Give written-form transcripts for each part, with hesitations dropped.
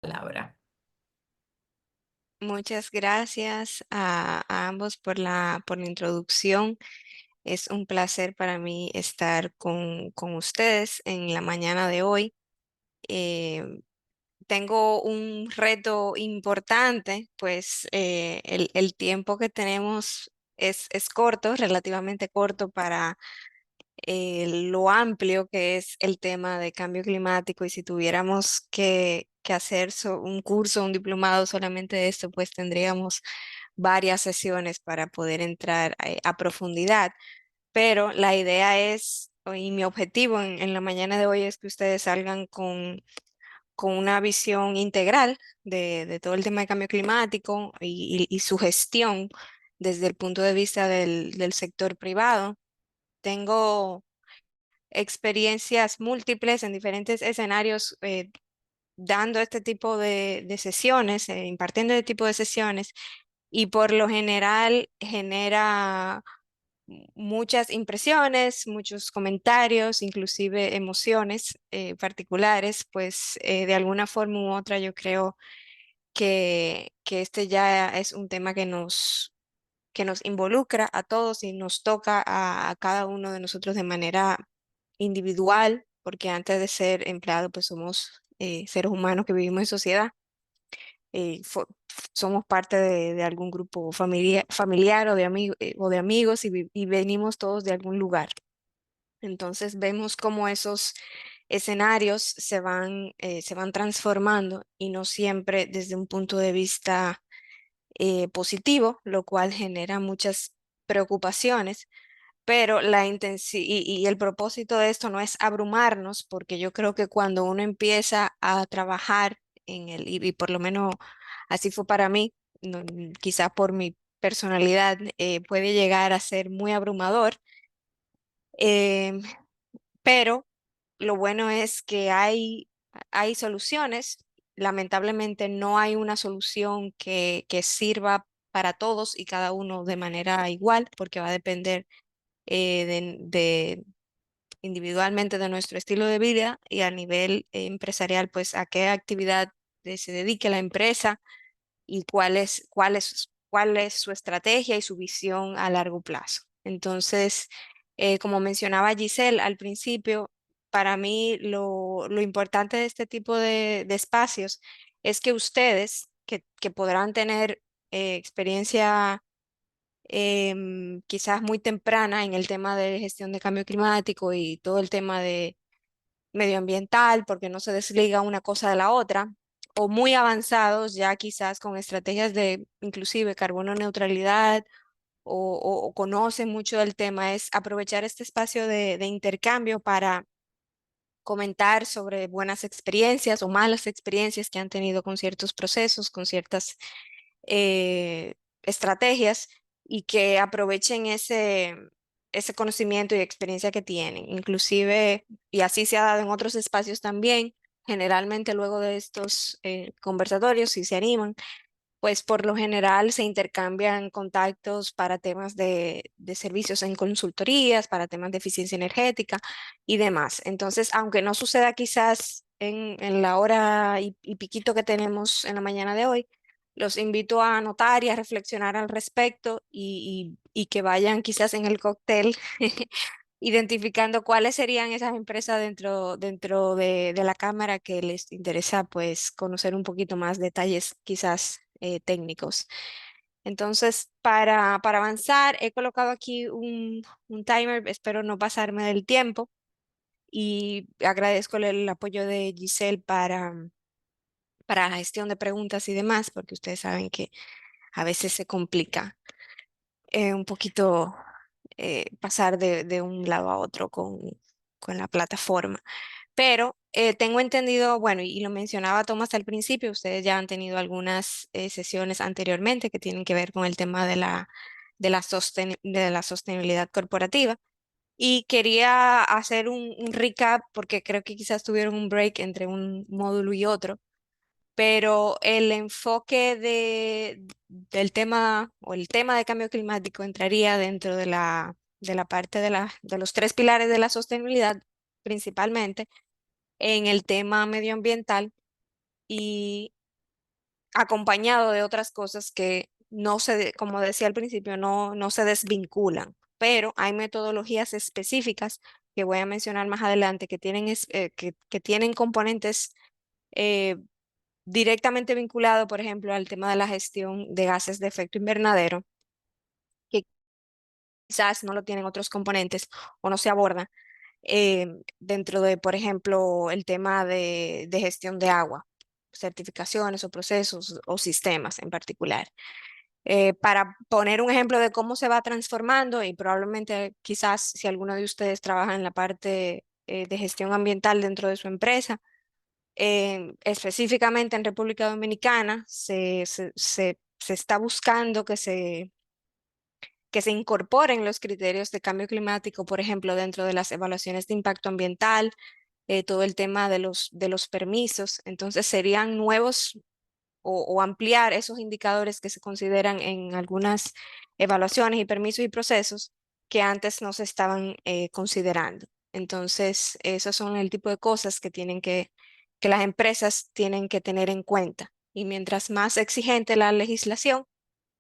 palabra. Muchas gracias a ambos por la introducción. Es un placer para mí estar con ustedes en la mañana de hoy. Eh, Tengo un reto importante, pues el tiempo que tenemos es corto, relativamente corto para lo amplio que es el tema de cambio climático, y si tuviéramos que hacer un curso, un diplomado solamente de esto, pues tendríamos varias sesiones para poder entrar a profundidad. Pero la idea es, y mi objetivo en la mañana de hoy es que ustedes salgan con una visión integral de todo el tema de cambio climático y su gestión desde el punto de vista del sector privado. Tengo experiencias múltiples en diferentes escenarios, dando este tipo de sesiones, impartiendo este tipo de sesiones, y por lo general genera muchas impresiones, muchos comentarios, inclusive emociones particulares, pues de alguna forma u otra yo creo que este ya es un tema que nos involucra a todos y nos toca a cada uno de nosotros de manera individual, porque antes de ser empleado, pues somos seres humanos que vivimos en sociedad. Somos parte de algún grupo familiar o de amigos, y venimos todos de algún lugar. Entonces vemos cómo esos escenarios se van transformando, y no siempre desde un punto de vista positivo, lo cual genera muchas preocupaciones. Pero y el propósito de esto no es abrumarnos, porque yo creo que cuando uno empieza a trabajar y por lo menos así fue para mí, quizá por mi personalidad, puede llegar a ser muy abrumador. em, pero lo bueno es que hay soluciones. Lamentablemente no hay una solución que sirva para todos y cada uno de manera igual, porque va a depender individualmente de nuestro estilo de vida, y a nivel empresarial, pues a qué actividad se dedique la empresa y cuál es su estrategia y su visión a largo plazo. Entonces, como mencionaba Giselle al principio, para mí lo importante de este tipo de espacios es que ustedes, que podrán tener experiencia quizás muy temprana en el tema de gestión de cambio climático y todo el tema de medioambiental, porque no se desliga una cosa de la otra, o muy avanzados ya quizás con estrategias de inclusive carbono neutralidad, o conocen mucho del tema, es aprovechar este espacio de intercambio para comentar sobre buenas experiencias o malas experiencias que han tenido con ciertos procesos, con ciertas estrategias, y que aprovechen ese conocimiento y experiencia que tienen. Inclusive, y así se ha dado en otros espacios también, generalmente luego de estos conversatorios, si se animan, pues por lo general se intercambian contactos para temas de servicios en consultorías, para temas de eficiencia energética y demás. Entonces, aunque no suceda quizás en la hora y piquito que tenemos en la mañana de hoy, los invito a anotar y a reflexionar al respecto, y que vayan quizás en el cóctel identificando cuáles serían esas empresas dentro de la cámara que les interesa, pues conocer un poquito más detalles quizás técnicos. Entonces, para avanzar, he colocado aquí un timer, espero no pasarme del tiempo, y agradezco el apoyo de Giselle para la gestión de preguntas y demás, porque ustedes saben que a veces se complica un poquito pasar de un lado a otro con la plataforma. Pero tengo entendido, bueno, y lo mencionaba Tomás al principio, ustedes ya han tenido algunas sesiones anteriormente que tienen que ver con el tema de la sostenibilidad corporativa. Y quería hacer un recap, porque creo que quizás tuvieron un break entre un módulo y otro, pero el enfoque del tema, o el tema de cambio climático, entraría dentro de la parte de los tres pilares de la sostenibilidad, principalmente en el tema medioambiental acompañado de otras cosas que no se, como decía al principio, no se desvinculan, pero hay metodologías específicas que voy a mencionar más adelante que tienen, que tienen componentes eh, directamente vinculados, por ejemplo, al tema de la gestión de gases de efecto invernadero, que quizás no lo tienen otros componentes o no se aborda dentro de, por ejemplo, el tema de gestión de agua, certificaciones o procesos o sistemas en particular. Para poner un ejemplo de cómo se va transformando y probablemente quizás si alguno de ustedes trabaja en la parte de gestión ambiental dentro de su empresa, específicamente en República Dominicana, se está buscando que se incorporen los criterios de cambio climático, por ejemplo, dentro de las evaluaciones de impacto ambiental, todo el tema de los permisos. Entonces serían nuevos o ampliar esos indicadores que se consideran en algunas evaluaciones y permisos y procesos que antes no se estaban considerando. Entonces, esos son el tipo de cosas que que las empresas tienen que tener en cuenta. Y mientras más exigente la legislación,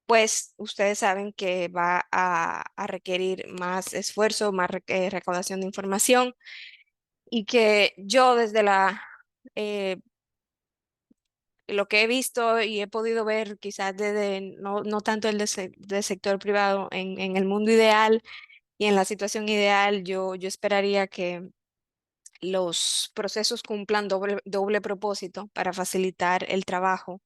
pues ustedes saben que va a requerir más esfuerzo, más recaudación de información y que yo desde eh, lo que he visto y he podido ver quizás desde no tanto el del sector privado en el mundo ideal y en la situación ideal, yo esperaría que los procesos cumplan doble propósito para facilitar el trabajo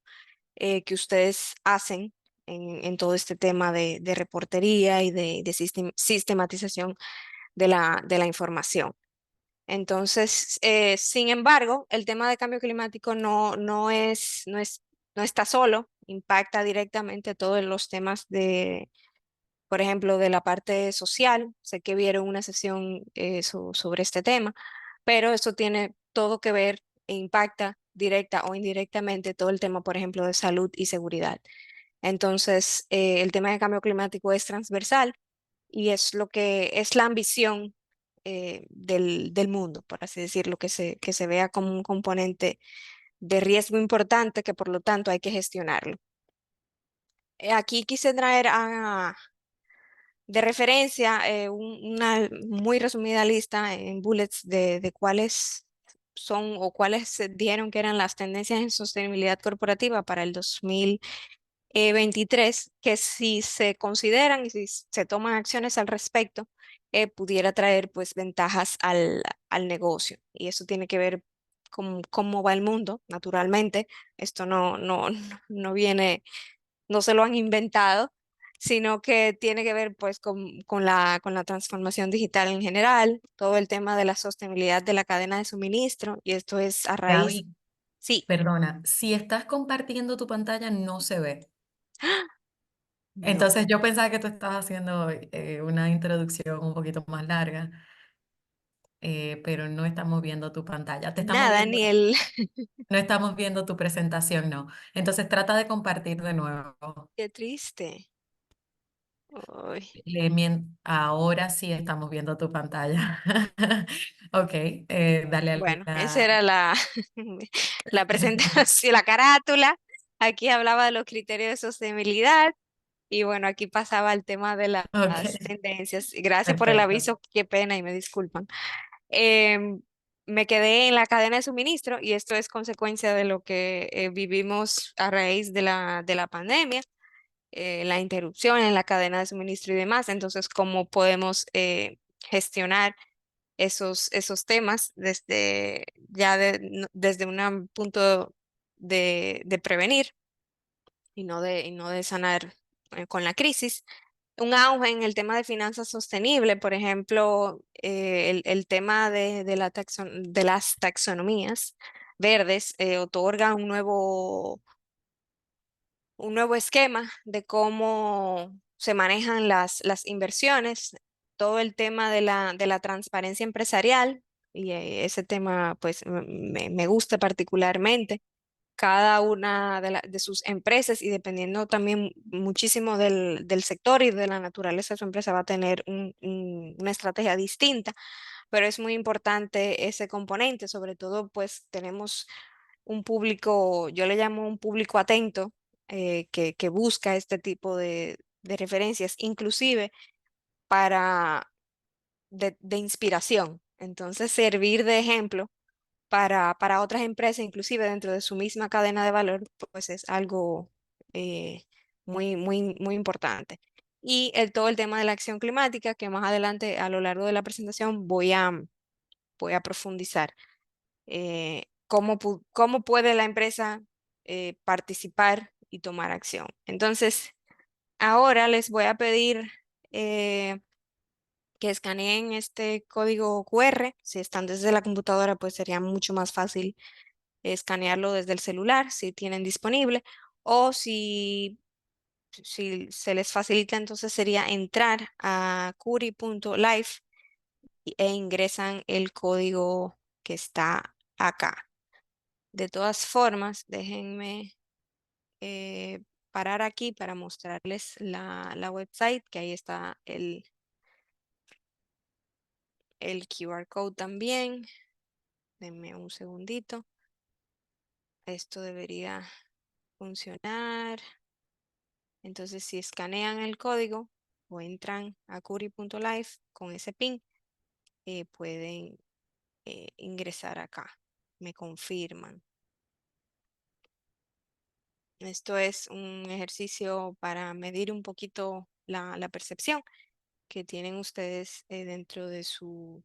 que ustedes hacen en todo este tema de reportería y de sistematización de la información. Entonces, sin embargo, el tema de cambio climático no está solo, impacta directamente todos los temas de, por ejemplo, de la parte social. Sé que vieron una sesión sobre este tema, pero eso tiene todo que ver e impacta directa o indirectamente todo el tema, por ejemplo, de salud y seguridad. Entonces, el tema de cambio climático es transversal y es lo que es la ambición del mundo, por así decirlo, que se vea como un componente de riesgo importante que por lo tanto hay que gestionarlo. Aquí quise traer de referencia una muy resumida lista en bullets de cuáles son o cuáles se dieron que eran las tendencias en sostenibilidad corporativa para el 2023 que si se consideran y si se toman acciones al respecto, pudiera traer pues ventajas al negocio. Y eso tiene que ver con cómo va el mundo, naturalmente. Esto no viene, no se lo han inventado, sino que tiene que ver pues con la transformación digital en general, todo el tema de la sostenibilidad de la cadena de suministro, y esto es a raíz, Gaby, sí. perdona, si estás compartiendo tu pantalla no se ve. No, Entonces yo pensaba que tú estabas haciendo una introducción un poquito más larga, pero no estamos viendo tu pantalla. Te estamos nada, viendo, ni el, no estamos viendo tu presentación, no. Entonces trata de compartir de nuevo. qué triste. Ay, Ahora sí estamos viendo tu pantalla. Ok, dale a bueno, esa la... era la presentación, la carátula. Aquí hablaba de los criterios de sostenibilidad y bueno, aquí pasaba el tema de Ok, las tendencias. Y gracias por el perfecto. aviso, qué pena y me disculpan. Em, Me quedé en la cadena de suministro y esto es consecuencia de lo que vivimos a raíz de de la pandemia, la interrupción en la cadena de suministro y demás. Entonces, ¿cómo podemos gestionar esos temas desde desde un punto de prevenir y no de sanar con la crisis? Un auge en el tema de finanzas sostenibles, por ejemplo, el tema de de las taxonomías verdes otorga un nuevo esquema de cómo se manejan las inversiones, todo el tema de la transparencia empresarial, y ese tema pues me gusta particularmente. Cada una de sus empresas y dependiendo también muchísimo del sector y de la naturaleza de su empresa va a tener una estrategia distinta, pero es muy importante ese componente, sobre todo pues tenemos un público, yo le llamo un público atento, que busca este tipo de referencias, inclusive para de inspiración. Entonces, servir de ejemplo para otras empresas, inclusive dentro de su misma cadena de valor, pues es algo eh, muy importante. Y todo el tema de la acción climática, que más adelante a lo largo de la presentación voy a profundizar. Cómo puede la empresa participar y tomar acción. Entonces, ahora les voy a pedir eh, que escaneen este código QR. Si están desde la computadora, pues sería mucho más fácil escanearlo desde el celular, si tienen disponible, o si se les facilita, entonces sería entrar a curi.life e ingresan el código que está acá. De todas formas, déjenme eh, parar aquí para mostrarles la website, que ahí está el QR code también. Denme un segundito. Esto debería funcionar. Entonces, si escanean el código o entran a curi.life con ese PIN, pueden ingresar acá. Me confirman. Esto es un ejercicio para medir un poquito la percepción que tienen ustedes dentro de su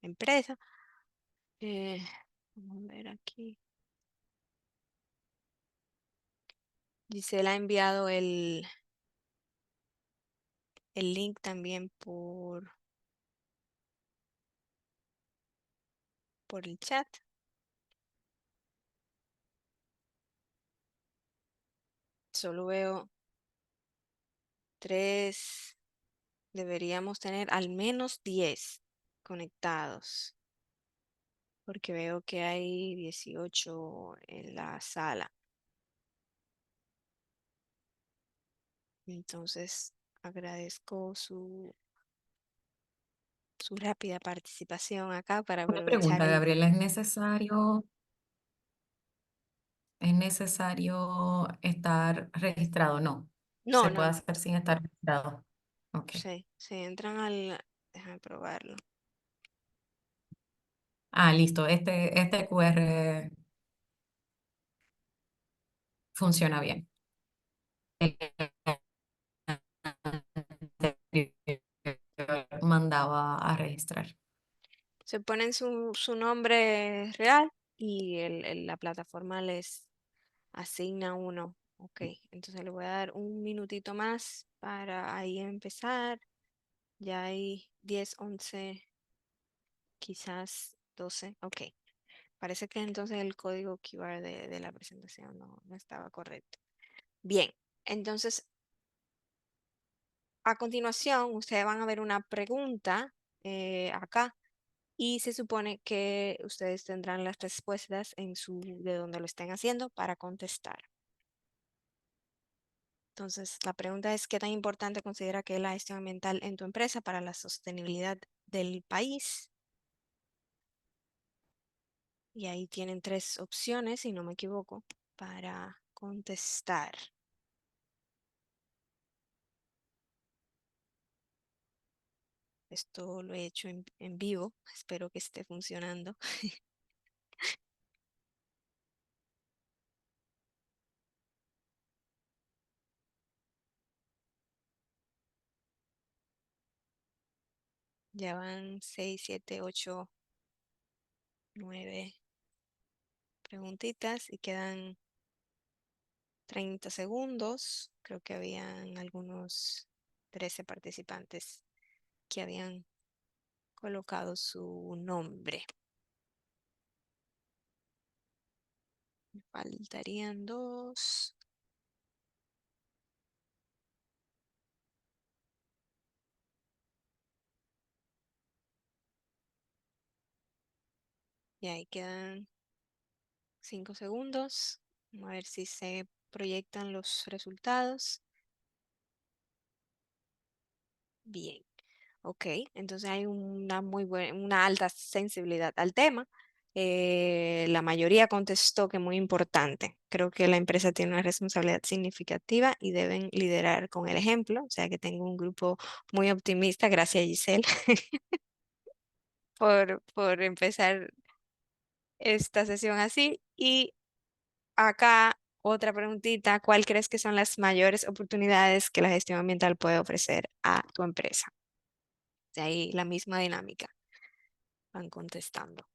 empresa. Eh, Vamos a ver aquí. Gisela ha enviado el link también por el chat. Solo veo tres, deberíamos tener al menos 10 conectados, porque veo que hay 18 en la sala. Entonces, agradezco su rápida participación acá para Una aprovechar pregunta, el... Gabriela, es necesario estar registrado? No, No, se no, puede no. hacer sin estar registrado. Ok. Sí, sí, entran al... Déjame probarlo. Ah, listo. Este QR funciona bien. Mandaba a registrar. Se ponen su nombre real y la plataforma les asigna uno. Ok, entonces le voy a dar un minutito más para ahí empezar. Ya hay 10, 11, quizás 12. Ok, parece que entonces el código QR de la presentación no estaba correcto. Bien, entonces a continuación ustedes van a ver una pregunta acá y se supone que ustedes tendrán las respuestas de donde lo estén haciendo para contestar. Entonces, la pregunta es, ¿qué tan importante considera que es la gestión ambiental en tu empresa para la sostenibilidad del país? Y ahí tienen tres opciones, si no me equivoco, para contestar. Esto lo he hecho en vivo, espero que esté funcionando. Ya van 6, 7, 8, 9 preguntitas y quedan 30 segundos. Creo que habían algunos 13 participantes que habían colocado su nombre. Me faltarían dos. Y ahí quedan 5 segundos. Vamos a ver si se proyectan los resultados. Bien. Ok, entonces hay una alta sensibilidad al tema. La mayoría contestó que muy importante. Creo que la empresa tiene una responsabilidad significativa y deben liderar con el ejemplo. O sea que tengo un grupo muy optimista. Gracias, Giselle, por empezar esta sesión así. Y acá otra preguntita. ¿Cuál crees que son las mayores oportunidades que la gestión ambiental puede ofrecer a tu empresa? De ahí la misma dinámica. Van contestando.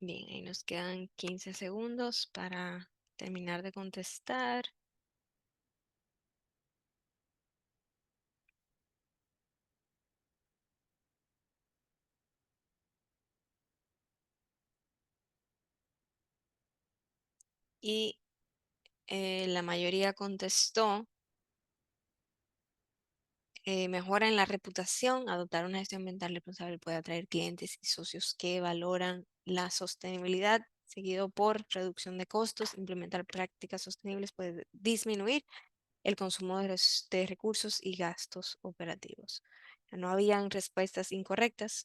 Bien, ahí nos quedan 15 segundos para terminar de contestar. Y la mayoría contestó, mejora en la reputación, adoptar una gestión ambiental responsable puede atraer clientes y socios que valoran la sostenibilidad, seguido por reducción de costos, implementar prácticas sostenibles puede disminuir el consumo de recursos y gastos operativos. No habían respuestas incorrectas,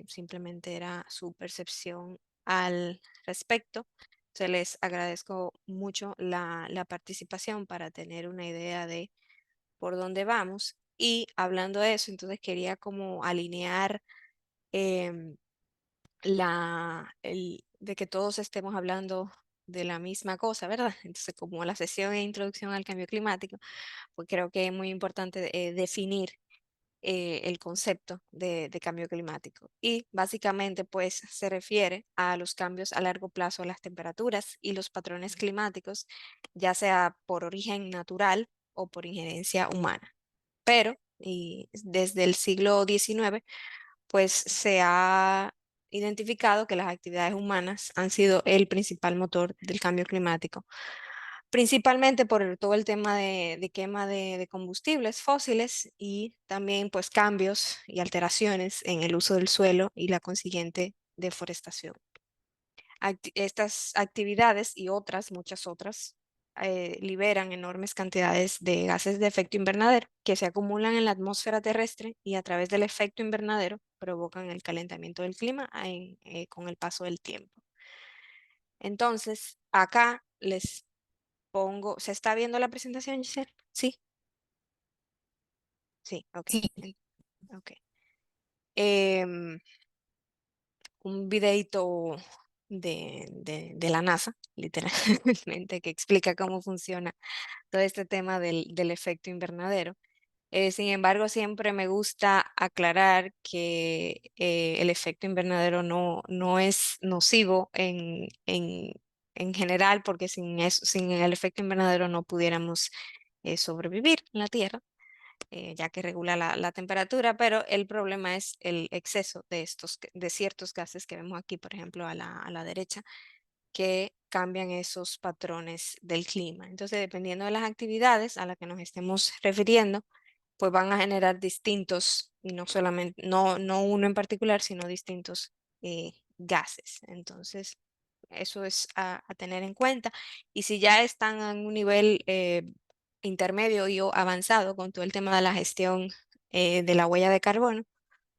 simplemente era su percepción al respecto. Se les agradezco mucho la participación para tener una idea de por dónde vamos. Y hablando de eso, entonces quería como alinear em, de que todos estemos hablando de la misma cosa, ¿verdad? Entonces, como la sesión de introducción al cambio climático, pues creo que es muy importante definir el concepto de cambio climático. Y básicamente, pues se refiere a los cambios a largo plazo de las temperaturas y los patrones climáticos, ya sea por origen natural o por injerencia humana. Pero, y desde el siglo XIX, pues se ha identificado que las actividades humanas han sido el principal motor del cambio climático, principalmente por todo el tema de quema de combustibles fósiles y también pues cambios y alteraciones en el uso del suelo y la consiguiente deforestación. Estas actividades y otras, muchas otras, liberan enormes cantidades de gases de efecto invernadero que se acumulan en la atmósfera terrestre y a través del efecto invernadero provocan el calentamiento del clima con el paso del tiempo. Entonces, acá les pongo, ¿se está viendo la presentación, Giselle? Sí, sí, ok. Sí, Ok. Em, un videito de la NASA, literalmente, que explica cómo funciona todo este tema del efecto invernadero. Sin embargo, siempre me gusta aclarar que el efecto invernadero no es nocivo en general, porque sin el efecto invernadero no pudiéramos sobrevivir en la Tierra, ya que regula la temperatura, pero el problema es el exceso de ciertos gases que vemos aquí, por ejemplo, a la derecha, que cambian esos patrones del clima. Entonces, dependiendo de las actividades a las que nos estemos refiriendo, pues van a generar distintos, y no solamente, no uno en particular, sino distintos gases. Entonces, eso es a tener en cuenta. Y si ya están en un nivel intermedio y o avanzado con todo el tema de la gestión de la huella de carbono,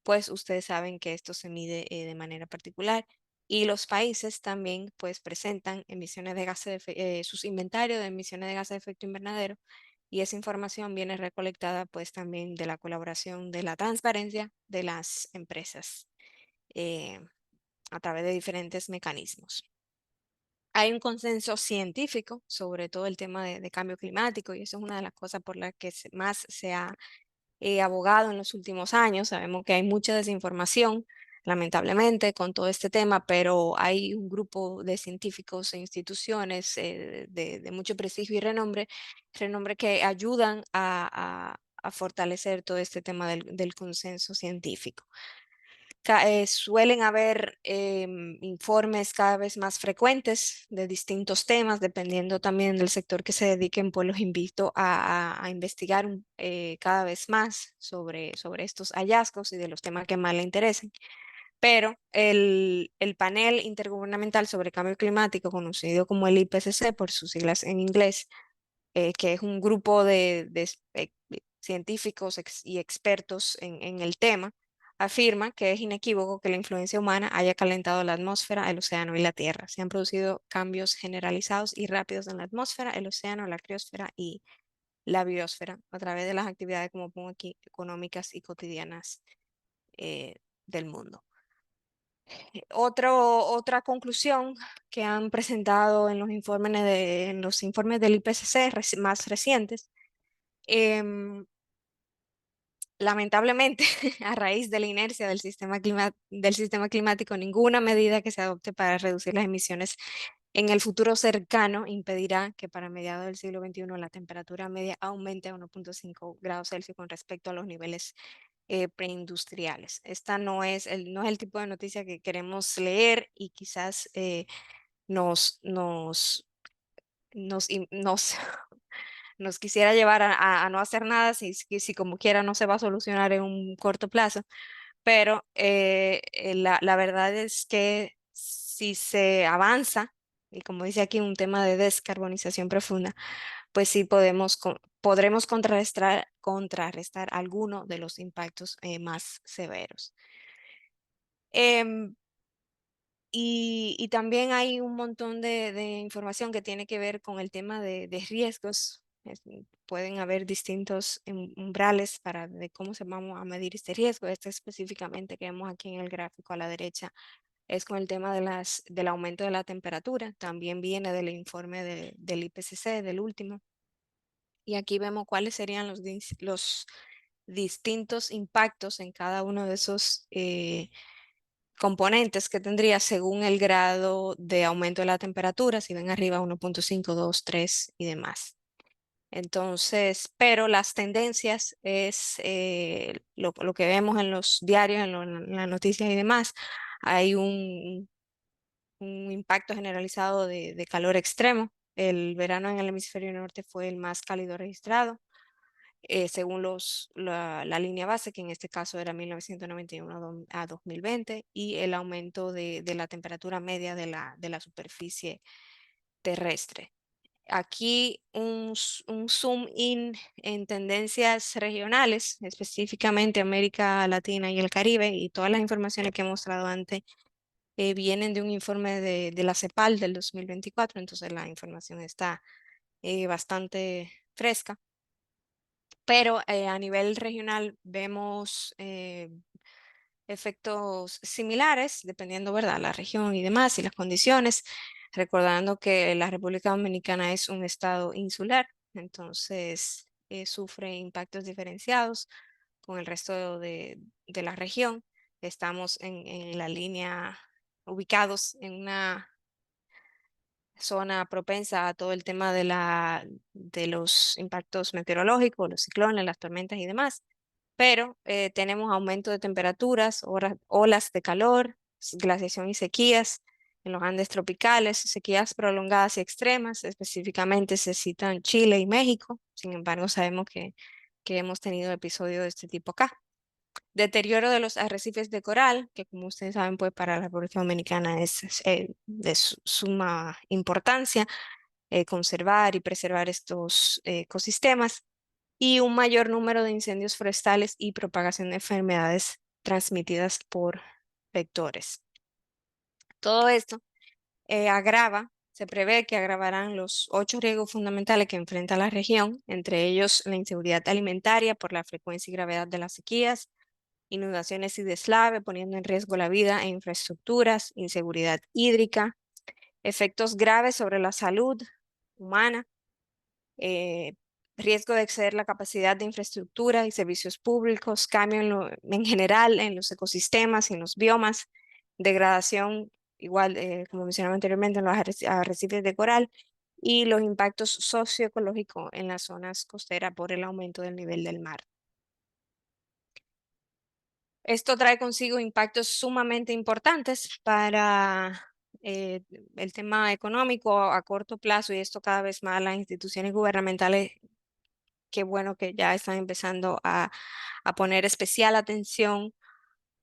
pues ustedes saben que esto se mide de manera particular. Y los países también pues presentan emisiones de gases sus inventarios de emisiones de gases de efecto invernadero, y esa información viene recolectada pues también de la colaboración de la transparencia de las empresas eh, a través de diferentes mecanismos. Hay un consenso científico sobre todo el tema de cambio climático, y eso es una de las cosas por las que más se ha abogado en los últimos años. Sabemos que hay mucha desinformación, lamentablemente, con todo este tema, pero hay un grupo de científicos e instituciones de mucho prestigio y renombre que ayudan a fortalecer todo este tema del consenso científico. Suelen haber informes cada vez más frecuentes de distintos temas, dependiendo también del sector que se dediquen, pues los invito a investigar cada vez más sobre estos hallazgos y de los temas que más le interesen. Pero el panel intergubernamental sobre cambio climático, conocido como el IPCC por sus siglas en inglés, que es un grupo de científicos y expertos en el tema, afirma que es inequívoco que la influencia humana haya calentado la atmósfera, el océano y la tierra. Se han producido cambios generalizados y rápidos en la atmósfera, el océano, la criosfera y la biosfera a través de las actividades, como pongo aquí, económicas y cotidianas eh, del mundo. Otra conclusión que han presentado en los informes del IPCC más recientes, em, lamentablemente, a raíz de la inercia del sistema climático, ninguna medida que se adopte para reducir las emisiones en el futuro cercano impedirá que para mediados del siglo XXI la temperatura media aumente a 1,5 grados Celsius con respecto a los niveles preindustriales. Esta no es el tipo de noticia que queremos leer y quizás nos, nos, nos nos quisiera llevar a no hacer nada si como quiera no se va a solucionar en un corto plazo, pero la verdad es que si se avanza, y como dice aquí, un tema de descarbonización profunda, pues sí podremos contrarrestar alguno de los impactos más severos. Em, y también hay un montón de información que tiene que ver con el tema de riesgos. Pueden haber distintos umbrales de cómo se vamos a medir este riesgo. Este específicamente que vemos aquí en el gráfico a la derecha es con el tema del aumento de la temperatura. También viene del informe del IPCC, del último. Y aquí vemos cuáles serían los distintos impactos en cada uno de esos componentes que tendría según el grado de aumento de la temperatura, si ven arriba 1,5, 2, 3 y demás. Entonces, pero las tendencias es lo que vemos en los diarios, en las noticias y demás. Hay un impacto generalizado de calor extremo. El verano en el hemisferio norte fue el más cálido registrado según la línea base, que en este caso era 1991 a 2020, y el aumento de la temperatura media de la superficie terrestre. Aquí un zoom in en tendencias regionales, específicamente América Latina y el Caribe, y todas las informaciones que he mostrado antes vienen de un informe de la CEPAL del 2024, entonces la información está bastante fresca. Pero a nivel regional vemos efectos similares, dependiendo, ¿verdad?, la región y demás y las condiciones, recordando que la República Dominicana es un estado insular, entonces sufre impactos diferenciados con el resto de la región. Estamos en la línea, ubicados en una zona propensa a todo el tema de los impactos meteorológicos, los ciclones, las tormentas y demás, pero tenemos aumento de temperaturas, olas de calor, glaciación y sequías en los Andes tropicales, sequías prolongadas y extremas, específicamente se citan Chile y México, sin embargo sabemos que hemos tenido episodios de este tipo acá. Deterioro de los arrecifes de coral, que como ustedes saben, pues para la República Dominicana es de suma importancia conservar y preservar estos ecosistemas y un mayor número de incendios forestales y propagación de enfermedades transmitidas por vectores. Todo esto se prevé que agravarán los 8 riesgos fundamentales que enfrenta la región, entre ellos la inseguridad alimentaria por la frecuencia y gravedad de las sequías, inundaciones y deslave, poniendo en riesgo la vida e infraestructuras, inseguridad hídrica, efectos graves sobre la salud humana, eh, riesgo de exceder la capacidad de infraestructura y servicios públicos, cambio en general en los ecosistemas y en los biomas, degradación, igual como mencionaba anteriormente, en los arrecifes de coral y los impactos socioecológicos en las zonas costeras por el aumento del nivel del mar. Esto trae consigo impactos sumamente importantes para eh, el tema económico a corto plazo, y esto cada vez más las instituciones gubernamentales, qué bueno que ya están empezando a poner especial atención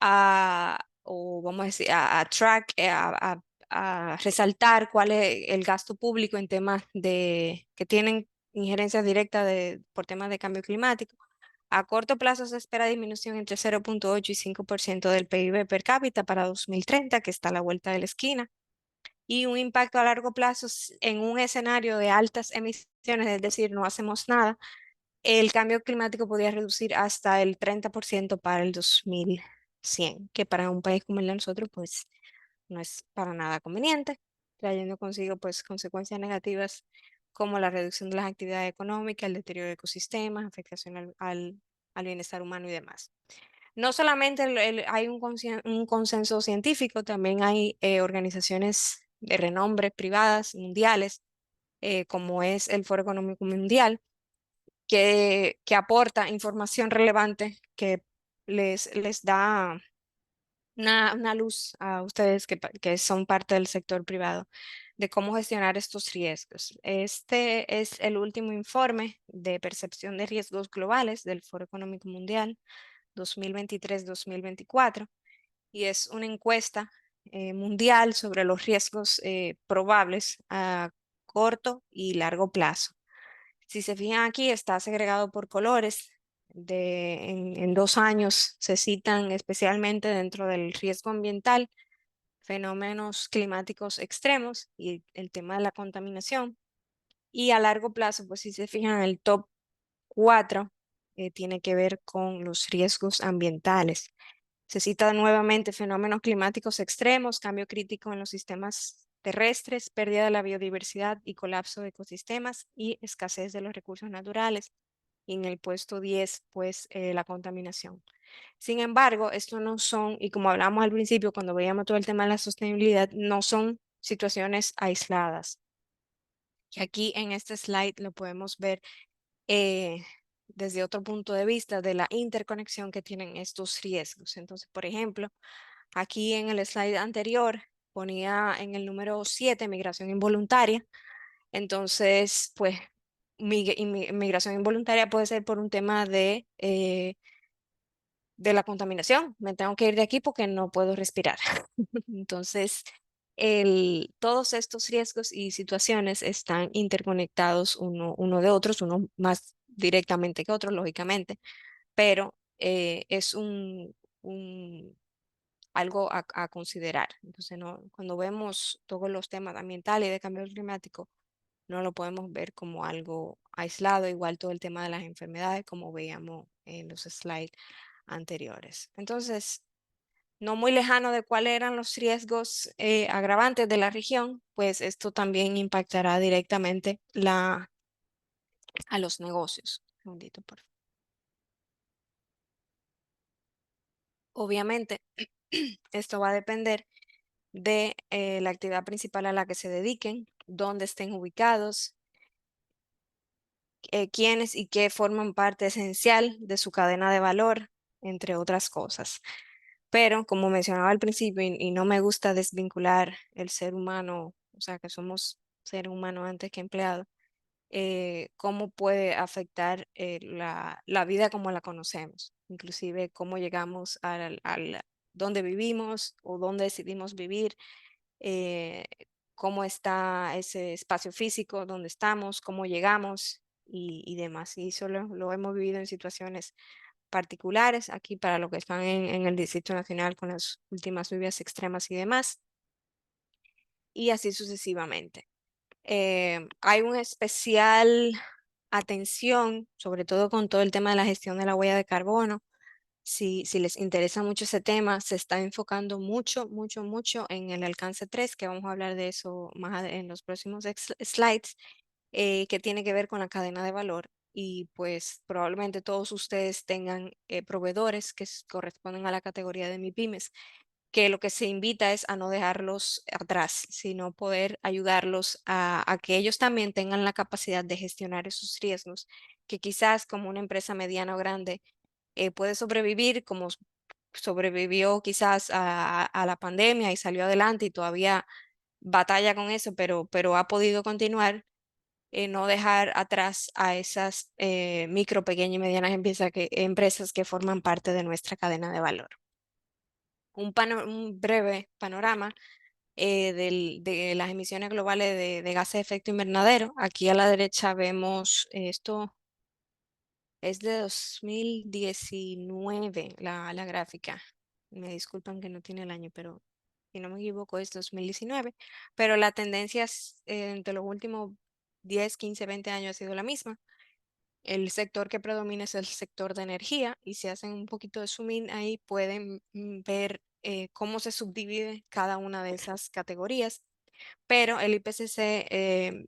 o vamos a decir, a track, a resaltar cuál es el gasto público en temas que tienen injerencia directa por temas de cambio climático. A corto plazo se espera disminución entre 0,8 y 5% del PIB per cápita para 2030, que está a la vuelta de la esquina, y un impacto a largo plazo en un escenario de altas emisiones, es decir, no hacemos nada. El cambio climático podría reducir hasta el 30% para el 2100, que para un país como el de nosotros, pues no es para nada conveniente, trayendo consigo pues consecuencias negativas como la reducción de las actividades económicas, el deterioro de ecosistemas, afectación al bienestar humano y demás. No solamente hay un consenso científico, también hay organizaciones de renombre privadas, mundiales, como es el Foro Económico Mundial, que aporta información relevante que les da una luz a ustedes que son parte del sector privado de cómo gestionar estos riesgos. Este es el último informe de percepción de riesgos globales del Foro Económico Mundial 2023-2024, y es una encuesta mundial sobre los riesgos probables a corto y largo plazo. Si se fijan aquí, está segregado por colores. En 2 años se citan especialmente dentro del riesgo ambiental, fenómenos climáticos extremos y el tema de la contaminación. Y a largo plazo, pues si se fijan, el top 4 tiene que ver con los riesgos ambientales. Se cita nuevamente fenómenos climáticos extremos, cambio crítico en los sistemas terrestres, pérdida de la biodiversidad y colapso de ecosistemas y escasez de los recursos naturales. Y en el puesto 10, pues la contaminación. Sin embargo, esto no son, y como hablamos al principio cuando veíamos todo el tema de la sostenibilidad, no son situaciones aisladas. Y aquí en este slide lo podemos ver eh, desde otro punto de vista de la interconexión que tienen estos riesgos. Entonces, por ejemplo, aquí en el slide anterior ponía en el número 7 migración involuntaria. Entonces, pues migración involuntaria puede ser por un tema de la contaminación. Me tengo que ir de aquí porque no puedo respirar. Entonces, todos estos riesgos y situaciones están interconectados uno de otros, uno más directamente que otro, lógicamente, pero es algo a considerar. Entonces, no, cuando vemos todos los temas ambientales y de cambio climático, no lo podemos ver como algo aislado, igual todo el tema de las enfermedades, como veíamos en los slides anteriores. Entonces, no muy lejano de cuáles eran los riesgos agravantes de la región, pues esto también impactará directamente a los negocios. Un segundito, por favor. Obviamente, esto va a depender de la actividad principal a la que se dediquen, dónde estén ubicados, quiénes y qué forman parte esencial de su cadena de valor, entre otras cosas. Pero como mencionaba al principio, y no me gusta desvincular el ser humano, o sea, que somos ser humano antes que empleado, cómo puede afectar la vida como la conocemos, inclusive cómo llegamos al dónde vivimos o dónde decidimos vivir, eh, cómo está ese espacio físico donde estamos, cómo llegamos y demás. Y eso lo hemos vivido en situaciones particulares aquí para los que están en el Distrito Nacional con las últimas lluvias extremas y demás, y así sucesivamente. Hay una especial atención, sobre todo con todo el tema de la gestión de la huella de carbono. Si les interesa mucho ese tema, se está enfocando mucho, mucho, mucho en el alcance 3, que vamos a hablar de eso más en los próximos slides, que tiene que ver con la cadena de valor. Y pues probablemente todos ustedes tengan proveedores que corresponden a la categoría de MIPYMES, que lo que se invita es a no dejarlos atrás, sino poder ayudarlos a que ellos también tengan la capacidad de gestionar esos riesgos, que quizás como una empresa mediana o grande puede sobrevivir como sobrevivió quizás a la pandemia y salió adelante y todavía batalla con eso, pero ha podido continuar, no dejar atrás a esas micro, pequeñas y medianas empresas que forman parte de nuestra cadena de valor. Un breve panorama de las emisiones globales de gases de efecto invernadero. Aquí a la derecha vemos esto. Es de 2019 la gráfica. Me disculpan que no tiene el año, pero si no me equivoco es 2019. Pero la tendencia entre los últimos 10, 15, 20 años ha sido la misma. El sector que predomina es el sector de energía y si hacen un poquito de zoom in ahí pueden ver cómo se subdivide cada una de esas categorías. Pero el IPCC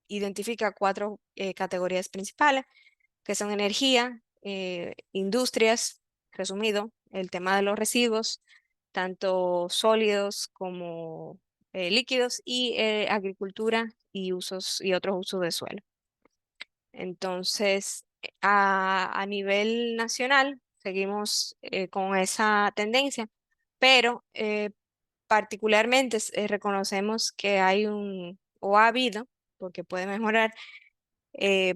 identifica cuatro categorías principales que son energía, industrias, resumido, el tema de los residuos, tanto sólidos como líquidos, y agricultura y usos y otros usos de suelo. Entonces, a nivel nacional, seguimos con esa tendencia, pero particularmente reconocemos que hay o ha habido, porque puede mejorar,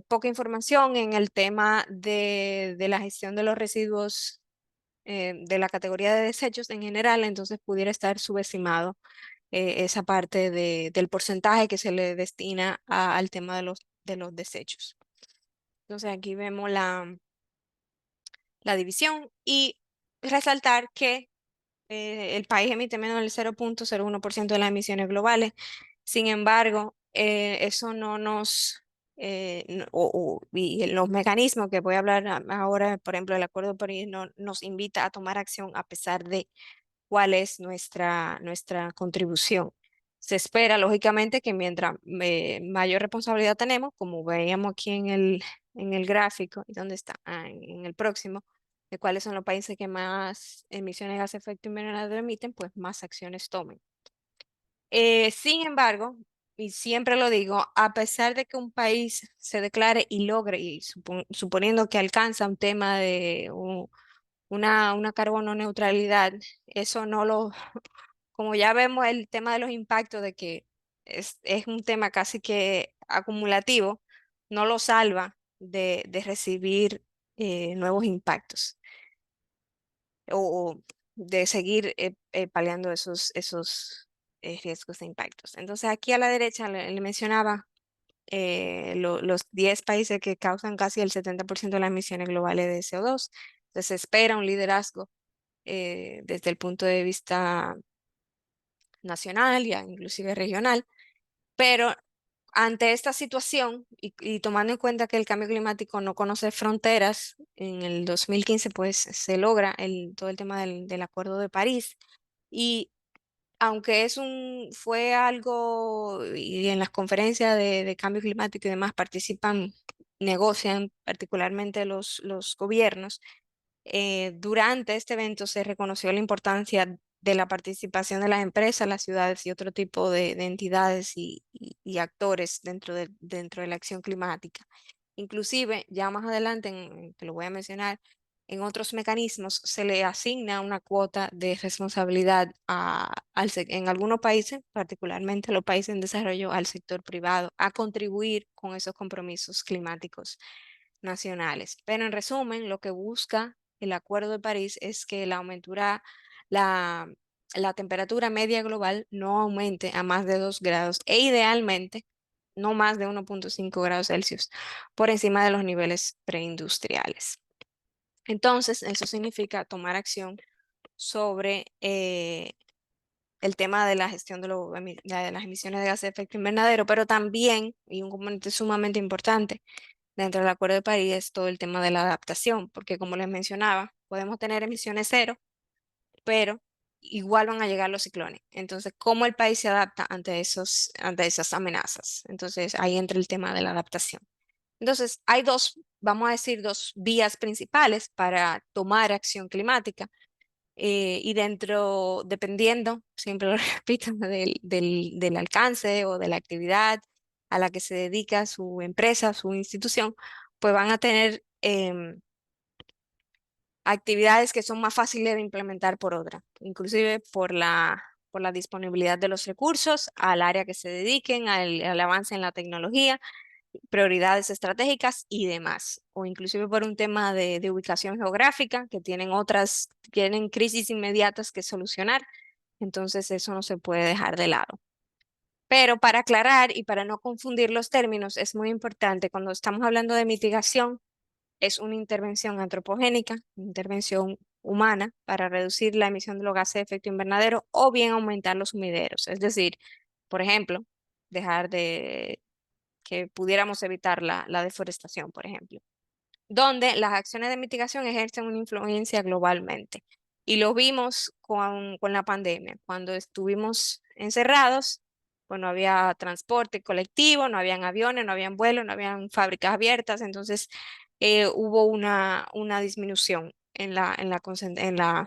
poca información en el tema de la gestión de los residuos de la categoría de desechos en general, entonces pudiera estar subestimado esa parte del porcentaje que se le destina al tema de los desechos. Entonces aquí vemos la división y resaltar que el país emite menos del 0,01% de las emisiones globales. Sin embargo, eso no nos, y los mecanismos que voy a hablar ahora, por ejemplo, el Acuerdo de París no, nos invita a tomar acción a pesar de cuál es nuestra contribución. Se espera, lógicamente, que mientras mayor responsabilidad tenemos, como veíamos aquí en el gráfico, ¿y dónde está? En el próximo, de cuáles son los países que más emisiones de gas de efecto invernadero emiten, pues más acciones tomen. Sin embargo, y siempre lo digo, a pesar de que un país se declare y logre, y suponiendo que alcanza un tema de una carbono neutralidad, eso no lo, como ya vemos el tema de los impactos de que es un tema casi que acumulativo, no lo salva de recibir nuevos impactos o de seguir paliando esos riesgos de impactos. Entonces aquí a la derecha le mencionaba los 10 países que causan casi el 70% de las emisiones globales de CO2. Entonces se espera un liderazgo desde el punto de vista nacional y inclusive regional, pero ante esta situación y tomando en cuenta que el cambio climático no conoce fronteras, en el 2015 pues se logra todo el tema del Acuerdo de París y aunque fue algo y en las conferencias de cambio climático y demás participan, negocian particularmente los gobiernos, durante este evento se reconoció la importancia de la participación de las empresas, las ciudades y otro tipo de entidades y actores dentro de la acción climática. Inclusive, ya más adelante, que lo voy a mencionar, en otros mecanismos se le asigna una cuota de responsabilidad en algunos países, particularmente los países en desarrollo, al sector privado, a contribuir con esos compromisos climáticos nacionales. Pero en resumen, lo que busca el Acuerdo de París es que la, la temperatura media global no aumente a más de 2 grados e idealmente no más de 1,5 grados Celsius por encima de los niveles preindustriales. Entonces, eso significa tomar acción sobre el tema de la gestión de las emisiones de gases de efecto invernadero, pero también, y un componente sumamente importante, dentro del Acuerdo de París es todo el tema de la adaptación, porque como les mencionaba, podemos tener emisiones cero, pero igual van a llegar los ciclones. Entonces, ¿cómo el país se adapta ante esas amenazas? Entonces, ahí entra el tema de la adaptación. Entonces, hay vamos a decir, dos vías principales para tomar acción climática. y dentro, dependiendo, siempre lo repito, del alcance o de la actividad a la que se dedica su empresa, su institución, pues van a tener actividades que son más fáciles de implementar por otra, inclusive por la disponibilidad de los recursos, al área que se dediquen, al avance en la tecnología, prioridades estratégicas y demás, o inclusive por un tema de ubicación geográfica, que tienen crisis inmediatas que solucionar, entonces eso no se puede dejar de lado. Pero para aclarar y para no confundir los términos, es muy importante cuando estamos hablando de mitigación, es una intervención antropogénica, una intervención humana para reducir la emisión de los gases de efecto invernadero o bien aumentar los sumideros. Es decir, por ejemplo, dejar de que pudiéramos evitar la deforestación, por ejemplo, donde las acciones de mitigación ejercen una influencia globalmente. Y lo vimos con la pandemia. Cuando estuvimos encerrados, pues no había transporte colectivo, no habían aviones, no habían vuelos, no habían fábricas abiertas, entonces hubo una disminución en la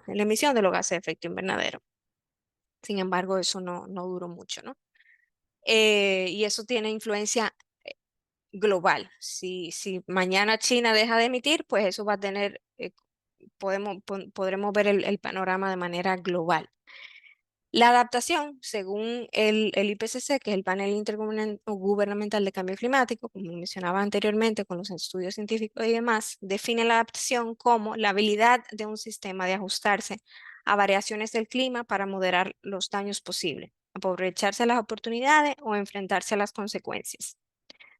emisión de los gases de efecto invernadero. Sin embargo, eso no duró mucho, ¿no? Y eso tiene influencia global. Si mañana China deja de emitir, pues eso va a tener, podremos ver el panorama de manera global. La adaptación, según el IPCC, que es el Panel Intergubernamental de Cambio Climático, como mencionaba anteriormente con los estudios científicos y demás, define la adaptación como la habilidad de un sistema de ajustarse a variaciones del clima para moderar los daños posibles, aprovecharse las oportunidades o enfrentarse a las consecuencias.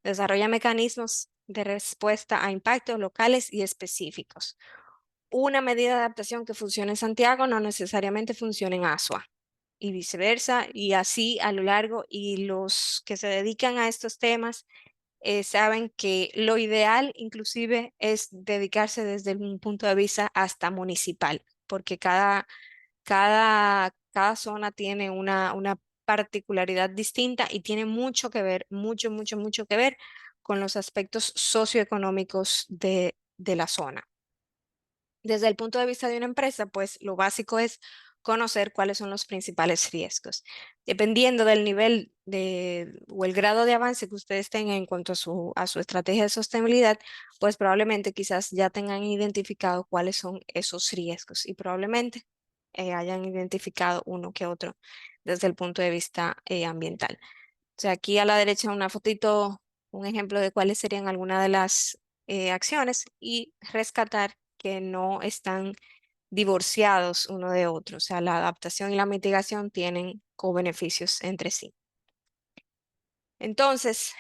Desarrolla mecanismos de respuesta a impactos locales y específicos. Una medida de adaptación que funcione en Santiago no necesariamente funciona en Asua y viceversa, y así a lo largo, y los que se dedican a estos temas saben que lo ideal inclusive es dedicarse desde un punto de vista hasta municipal, porque cada zona tiene una particularidad distinta y tiene mucho que ver, mucho que ver con los aspectos socioeconómicos de la zona. Desde el punto de vista de una empresa, pues lo básico es conocer cuáles son los principales riesgos. Dependiendo del nivel o el grado de avance que ustedes tengan en cuanto a su estrategia de sostenibilidad, pues probablemente quizás ya tengan identificado cuáles son esos riesgos y probablemente hayan identificado uno que otro desde el punto de vista ambiental. O sea, aquí a la derecha una fotito, un ejemplo de cuáles serían algunas de las acciones y rescatar que no están divorciados uno de otro. O sea, la adaptación y la mitigación tienen co-beneficios entre sí. Entonces,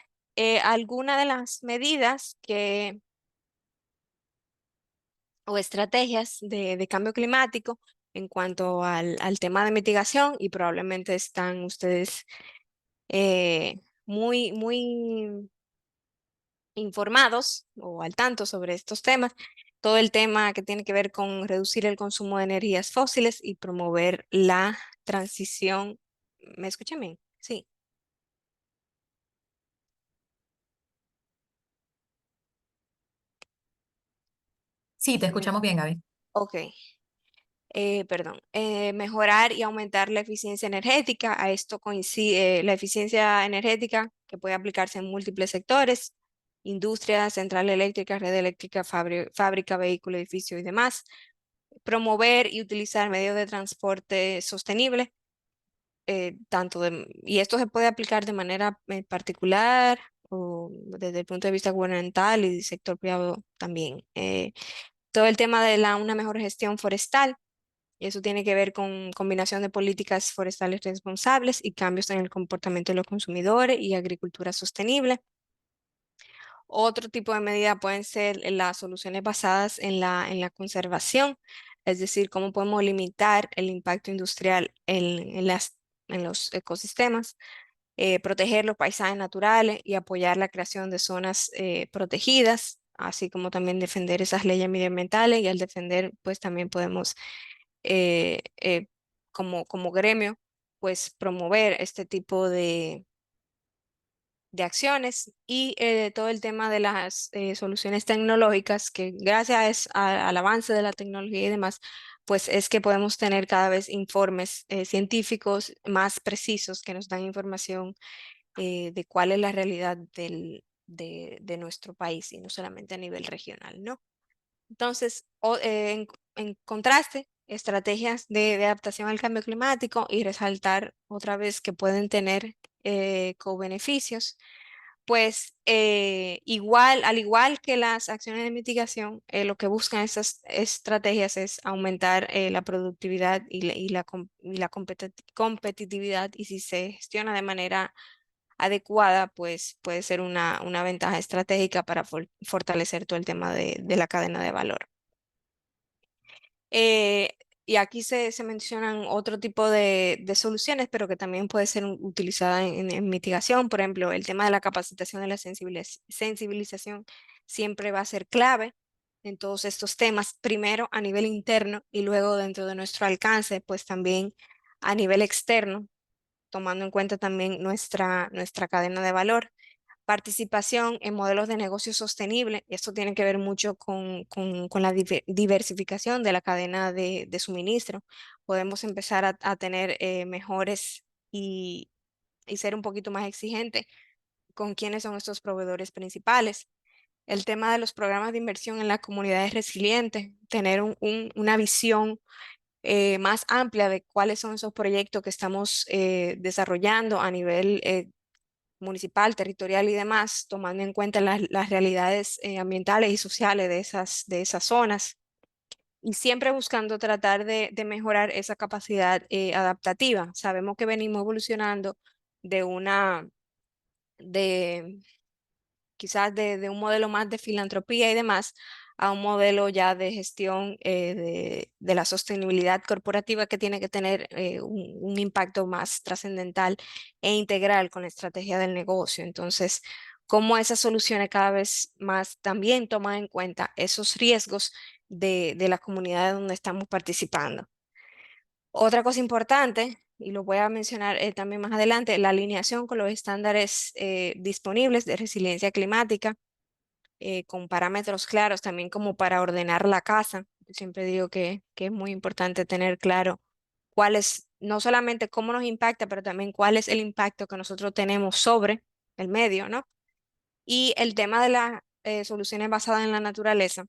algunas de las medidas o estrategias de cambio climático en cuanto al tema de mitigación, y probablemente están ustedes muy informados o al tanto sobre estos temas, todo el tema que tiene que ver con reducir el consumo de energías fósiles y promover la transición. ¿Me escuchan bien? Sí. Sí, te Mm, escuchamos bien, Gaby. Ok, perdón. Mejorar y aumentar la eficiencia energética. A esto coincide la eficiencia energética que puede aplicarse en múltiples sectores: industria, central eléctrica, red eléctrica, fábrica, vehículo, edificio y demás. Promover y utilizar medios de transporte sostenible, y esto se puede aplicar de manera particular o desde el punto de vista gubernamental y del sector privado también. Todo el tema de una mejor gestión forestal, y eso tiene que ver con combinación de políticas forestales responsables y cambios en el comportamiento de los consumidores y agricultura sostenible. Otro tipo de medida pueden ser las soluciones basadas en la conservación, es decir, cómo podemos limitar el impacto industrial en los ecosistemas, proteger los paisajes naturales y apoyar la creación de zonas protegidas, así como también defender esas leyes medioambientales, y al defender, pues también podemos, eh, eh, como gremio, pues promover este tipo de acciones, y todo el tema de las soluciones tecnológicas que gracias al avance de la tecnología y demás, pues es que podemos tener cada vez informes científicos más precisos que nos dan información de cuál es la realidad de nuestro país y no solamente a nivel regional, ¿no? Entonces, en contraste, estrategias de adaptación al cambio climático y resaltar otra vez que pueden tener co-beneficios, pues igual, al igual que las acciones de mitigación, lo que buscan esas estrategias es aumentar la productividad y la competitividad, y si se gestiona de manera adecuada, pues puede ser una ventaja estratégica para fortalecer todo el tema de la cadena de valor. Eh, y aquí se mencionan otro tipo de soluciones, pero que también puede ser utilizada en mitigación. Por ejemplo, el tema de la capacitación y la sensibilización siempre va a ser clave en todos estos temas, primero a nivel interno y luego dentro de nuestro alcance, pues también a nivel externo, tomando en cuenta también nuestra cadena de valor. Participación en modelos de negocio sostenible. Esto tiene que ver mucho con la diversificación de la cadena de suministro. Podemos empezar a tener mejores y ser un poquito más exigente con quiénes son estos proveedores principales. El tema de los programas de inversión en las comunidades resilientes, tener una visión más amplia de cuáles son esos proyectos que estamos desarrollando a nivel municipal, territorial y demás, tomando en cuenta las realidades ambientales y sociales de esas zonas, y siempre buscando tratar de mejorar esa capacidad adaptativa. Sabemos que venimos evolucionando de una, de quizás de un modelo más de filantropía y demás, a un modelo ya de gestión de la sostenibilidad corporativa, que tiene que tener un impacto más trascendental e integral con la estrategia del negocio. Entonces, cómo esas soluciones cada vez más también toman en cuenta esos riesgos de la comunidad donde estamos participando. Otra cosa importante, y lo voy a mencionar también más adelante, la alineación con los estándares disponibles de resiliencia climática, con parámetros claros también como para ordenar la casa. Yo siempre digo que es muy importante tener claro cuál es, no solamente cómo nos impacta, pero también cuál es el impacto que nosotros tenemos sobre el medio, ¿no? Y el tema de las soluciones basadas en la naturaleza,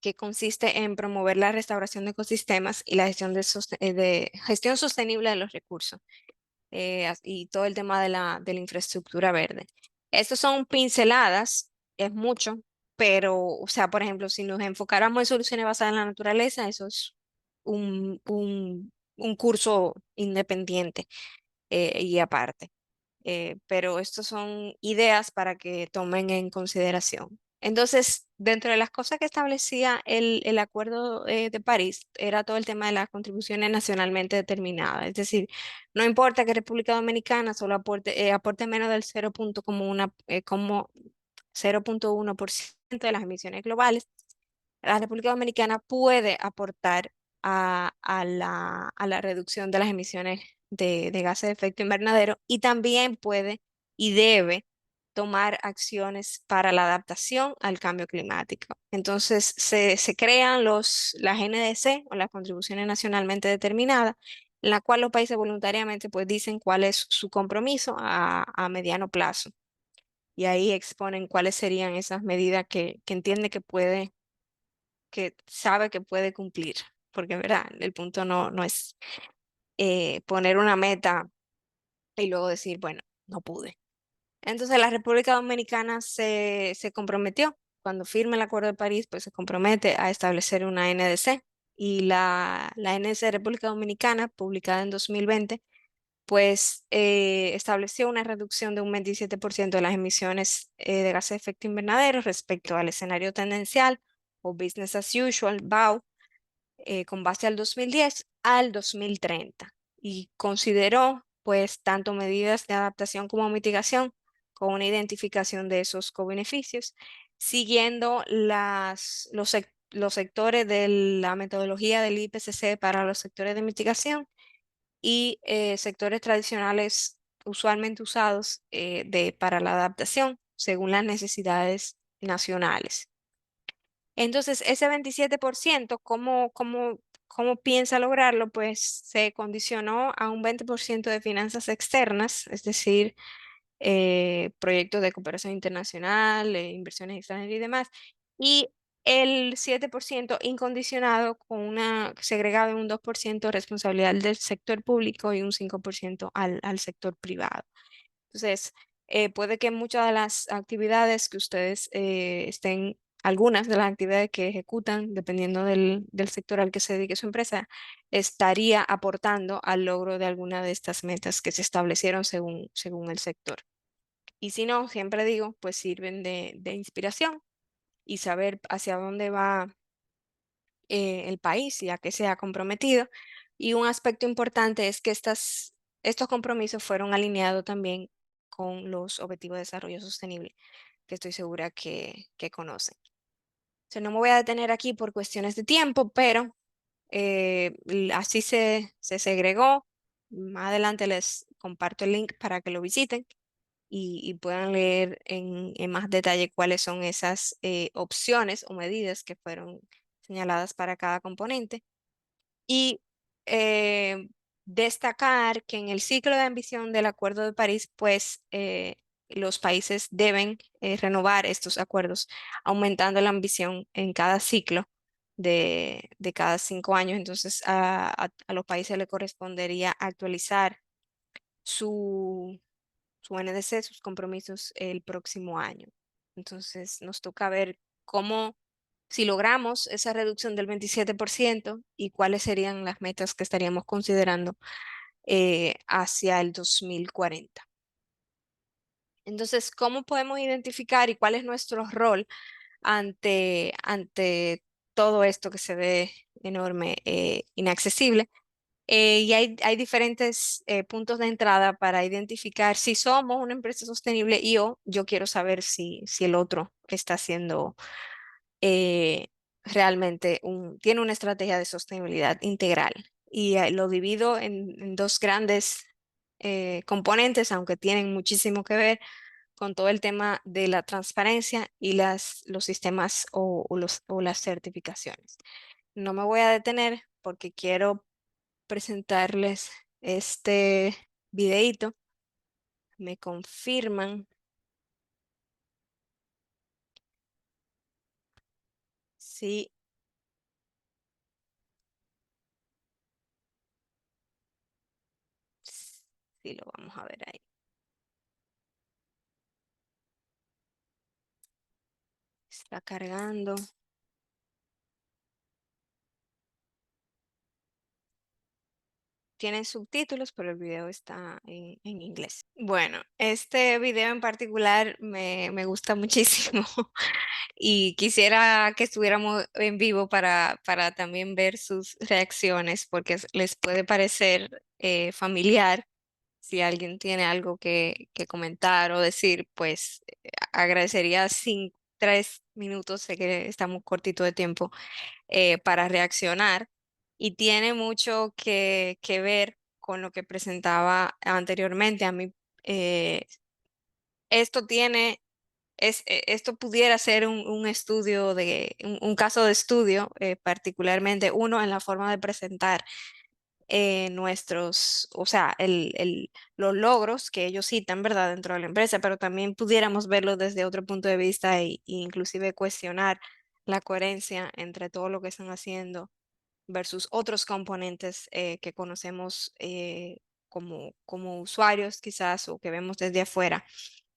que consiste en promover la restauración de ecosistemas y la gestión sostenible de los recursos, y todo el tema de la infraestructura verde. Estos son pinceladas, es mucho, pero, o sea, por ejemplo, si nos enfocáramos en soluciones basadas en la naturaleza, eso es un curso independiente y aparte. Pero estos son ideas para que tomen en consideración. Entonces, dentro de las cosas que establecía el Acuerdo de París, era todo el tema de las contribuciones nacionalmente determinadas. Es decir, no importa que República Dominicana solo aporte menos del 0,1% de las emisiones globales, la República Dominicana puede aportar a la reducción de las emisiones de gases de efecto invernadero, y también puede y debe tomar acciones para la adaptación al cambio climático. Entonces, se crean las NDC, o las contribuciones nacionalmente determinadas, en la cual los países voluntariamente pues dicen cuál es su compromiso a mediano plazo. Y ahí exponen cuáles serían esas medidas que entiende que sabe que puede cumplir, porque ¿verdad? El punto no es poner una meta y luego decir, bueno, no pude. Entonces la República Dominicana se comprometió, cuando firme el Acuerdo de París, pues se compromete a establecer una NDC, y la NDC de República Dominicana, publicada en 2020, pues estableció una reducción de un 27% de las emisiones de gases de efecto invernadero respecto al escenario tendencial o business as usual, BAU, con base al 2010 al 2030, y consideró pues tanto medidas de adaptación como mitigación con una identificación de esos co-beneficios, siguiendo los sectores de la metodología del IPCC para los sectores de mitigación y sectores tradicionales usualmente usados para la adaptación según las necesidades nacionales. Entonces, ese 27%, ¿Cómo piensa lograrlo? Pues se condicionó a un 20% de finanzas externas, es decir, proyectos de cooperación internacional, inversiones extranjeras y demás, y el 7% incondicionado con una segregado en un 2% responsabilidad del sector público y un 5% al sector privado. Entonces, puede que muchas de las actividades que ustedes algunas de las actividades que ejecutan, dependiendo del sector al que se dedique su empresa, estaría aportando al logro de alguna de estas metas que se establecieron según el sector. Y si no, siempre digo, pues sirven de inspiración y saber hacia dónde va el país y a qué se ha comprometido. Y un aspecto importante es que estos compromisos fueron alineados también con los Objetivos de Desarrollo Sostenible, que estoy segura que conocen. O sea, no me voy a detener aquí por cuestiones de tiempo, pero así se segregó. Más adelante les comparto el link para que lo visiten y puedan leer en más detalle cuáles son esas opciones o medidas que fueron señaladas para cada componente. Y eh, destacar que en el ciclo de ambición del Acuerdo de París, pues los países deben renovar estos acuerdos, aumentando la ambición en cada ciclo de cada 5 años. Entonces, a los países le correspondería actualizar su su NDC, sus compromisos el próximo año. Entonces, nos toca ver cómo, si logramos esa reducción del 27% y cuáles serían las metas que estaríamos considerando hacia el 2040. Entonces, ¿cómo podemos identificar y cuál es nuestro rol ante todo esto que se ve enorme, inaccesible? Y hay diferentes puntos de entrada para identificar si somos una empresa sostenible y o yo quiero saber si el otro está haciendo eh, realmente tiene una estrategia de sostenibilidad integral. Y lo divido en dos grandes componentes, aunque tienen muchísimo que ver con todo el tema de la transparencia y los sistemas o las certificaciones. No me voy a detener porque quiero presentarles este videíto. Me confirman si, si lo vamos a ver ahí. Está cargando. Tiene subtítulos, pero el video está en inglés. Bueno, este video en particular me gusta muchísimo y quisiera que estuviéramos en vivo para también ver sus reacciones porque les puede parecer familiar. Si alguien tiene algo que comentar o decir, pues agradecería 3 minutos, sé que estamos cortito de tiempo, para reaccionar. Y tiene mucho que ver con lo que presentaba anteriormente. A mí, eh, esto esto pudiera ser un estudio un caso de estudio, particularmente uno en la forma de presentar o sea, los logros que ellos citan, ¿verdad?, dentro de la empresa, pero también pudiéramos verlo desde otro punto de vista e inclusive cuestionar la coherencia entre todo lo que están haciendo versus otros componentes que conocemos como usuarios quizás o que vemos desde afuera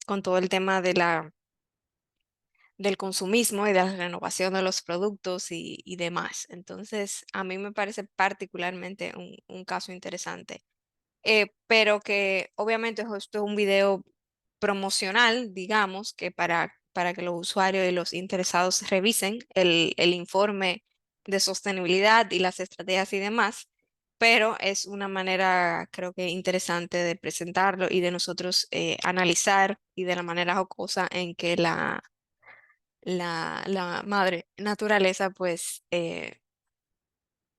con todo el tema del consumismo y de la renovación de los productos y demás. Entonces, a mí me parece particularmente un caso interesante, pero que obviamente esto es un video promocional, digamos, que para que los usuarios y los interesados revisen el informe de sostenibilidad y las estrategias y demás, pero es una manera, creo que interesante de presentarlo y de nosotros analizar y de la manera jocosa en que la madre naturaleza pues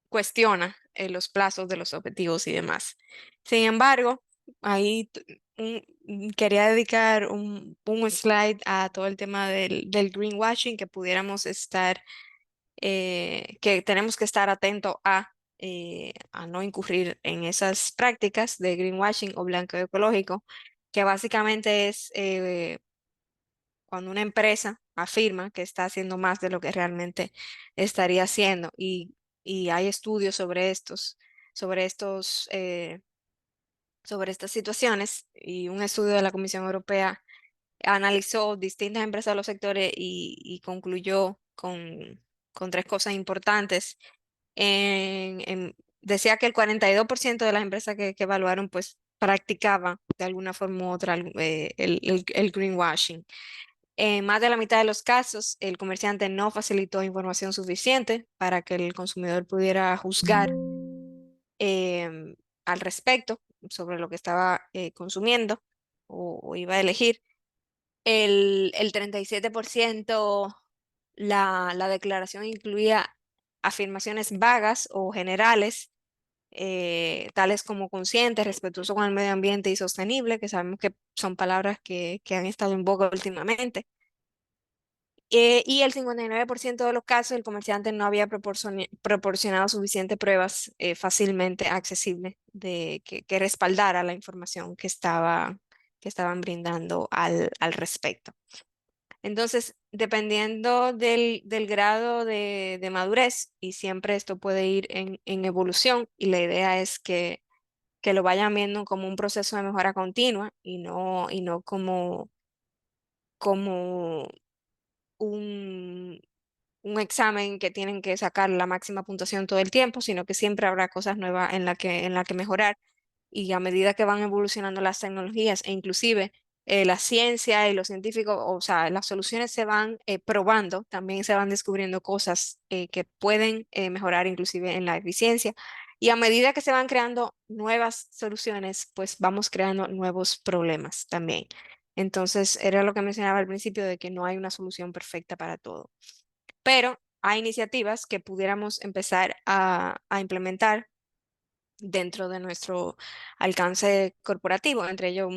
cuestiona los plazos de los objetivos y demás. Sin embargo, ahí quería dedicar un slide a todo el tema del greenwashing que pudiéramos estar, que tenemos que estar atentos a. a no incurrir en esas prácticas de greenwashing o blanqueo ecológico, que básicamente es cuando una empresa afirma que está haciendo más de lo que realmente estaría haciendo. Y hay estudios sobre estos, sobre estas situaciones, y un estudio de la Comisión Europea analizó distintas empresas de los sectores y concluyó con tres cosas importantes. Decía que el 42% de las empresas que evaluaron pues practicaban de alguna forma u otra el greenwashing. En más de la mitad de los casos, el comerciante no facilitó información suficiente para que el consumidor pudiera juzgar em, al respecto sobre lo que estaba consumiendo o iba a elegir. El 37%, la declaración incluía afirmaciones vagas o generales, tales como consciente, respetuoso con el medio ambiente y sostenible, que sabemos que son palabras que han estado en boga últimamente. Y el 59% de los casos, el comerciante no había proporcionado suficientes pruebas fácilmente accesibles que respaldara la información que estaban brindando al respecto. Entonces, dependiendo del grado de madurez, y siempre esto puede ir en evolución, y la idea es que lo vayan viendo como un proceso de mejora continua y no como un, un examen que tienen que sacar la máxima puntuación todo el tiempo, sino que siempre habrá cosas nuevas en la que mejorar. Y a medida que van evolucionando las tecnologías e inclusive la ciencia y los científicos, o sea, las soluciones se van probando, también se van descubriendo cosas que pueden mejorar inclusive en la eficiencia. Y a medida que se van creando nuevas soluciones, pues vamos creando nuevos problemas también. Entonces, era lo que mencionaba al principio de que no hay una solución perfecta para todo, pero hay iniciativas que pudiéramos empezar a implementar dentro de nuestro alcance corporativo, entre ellos,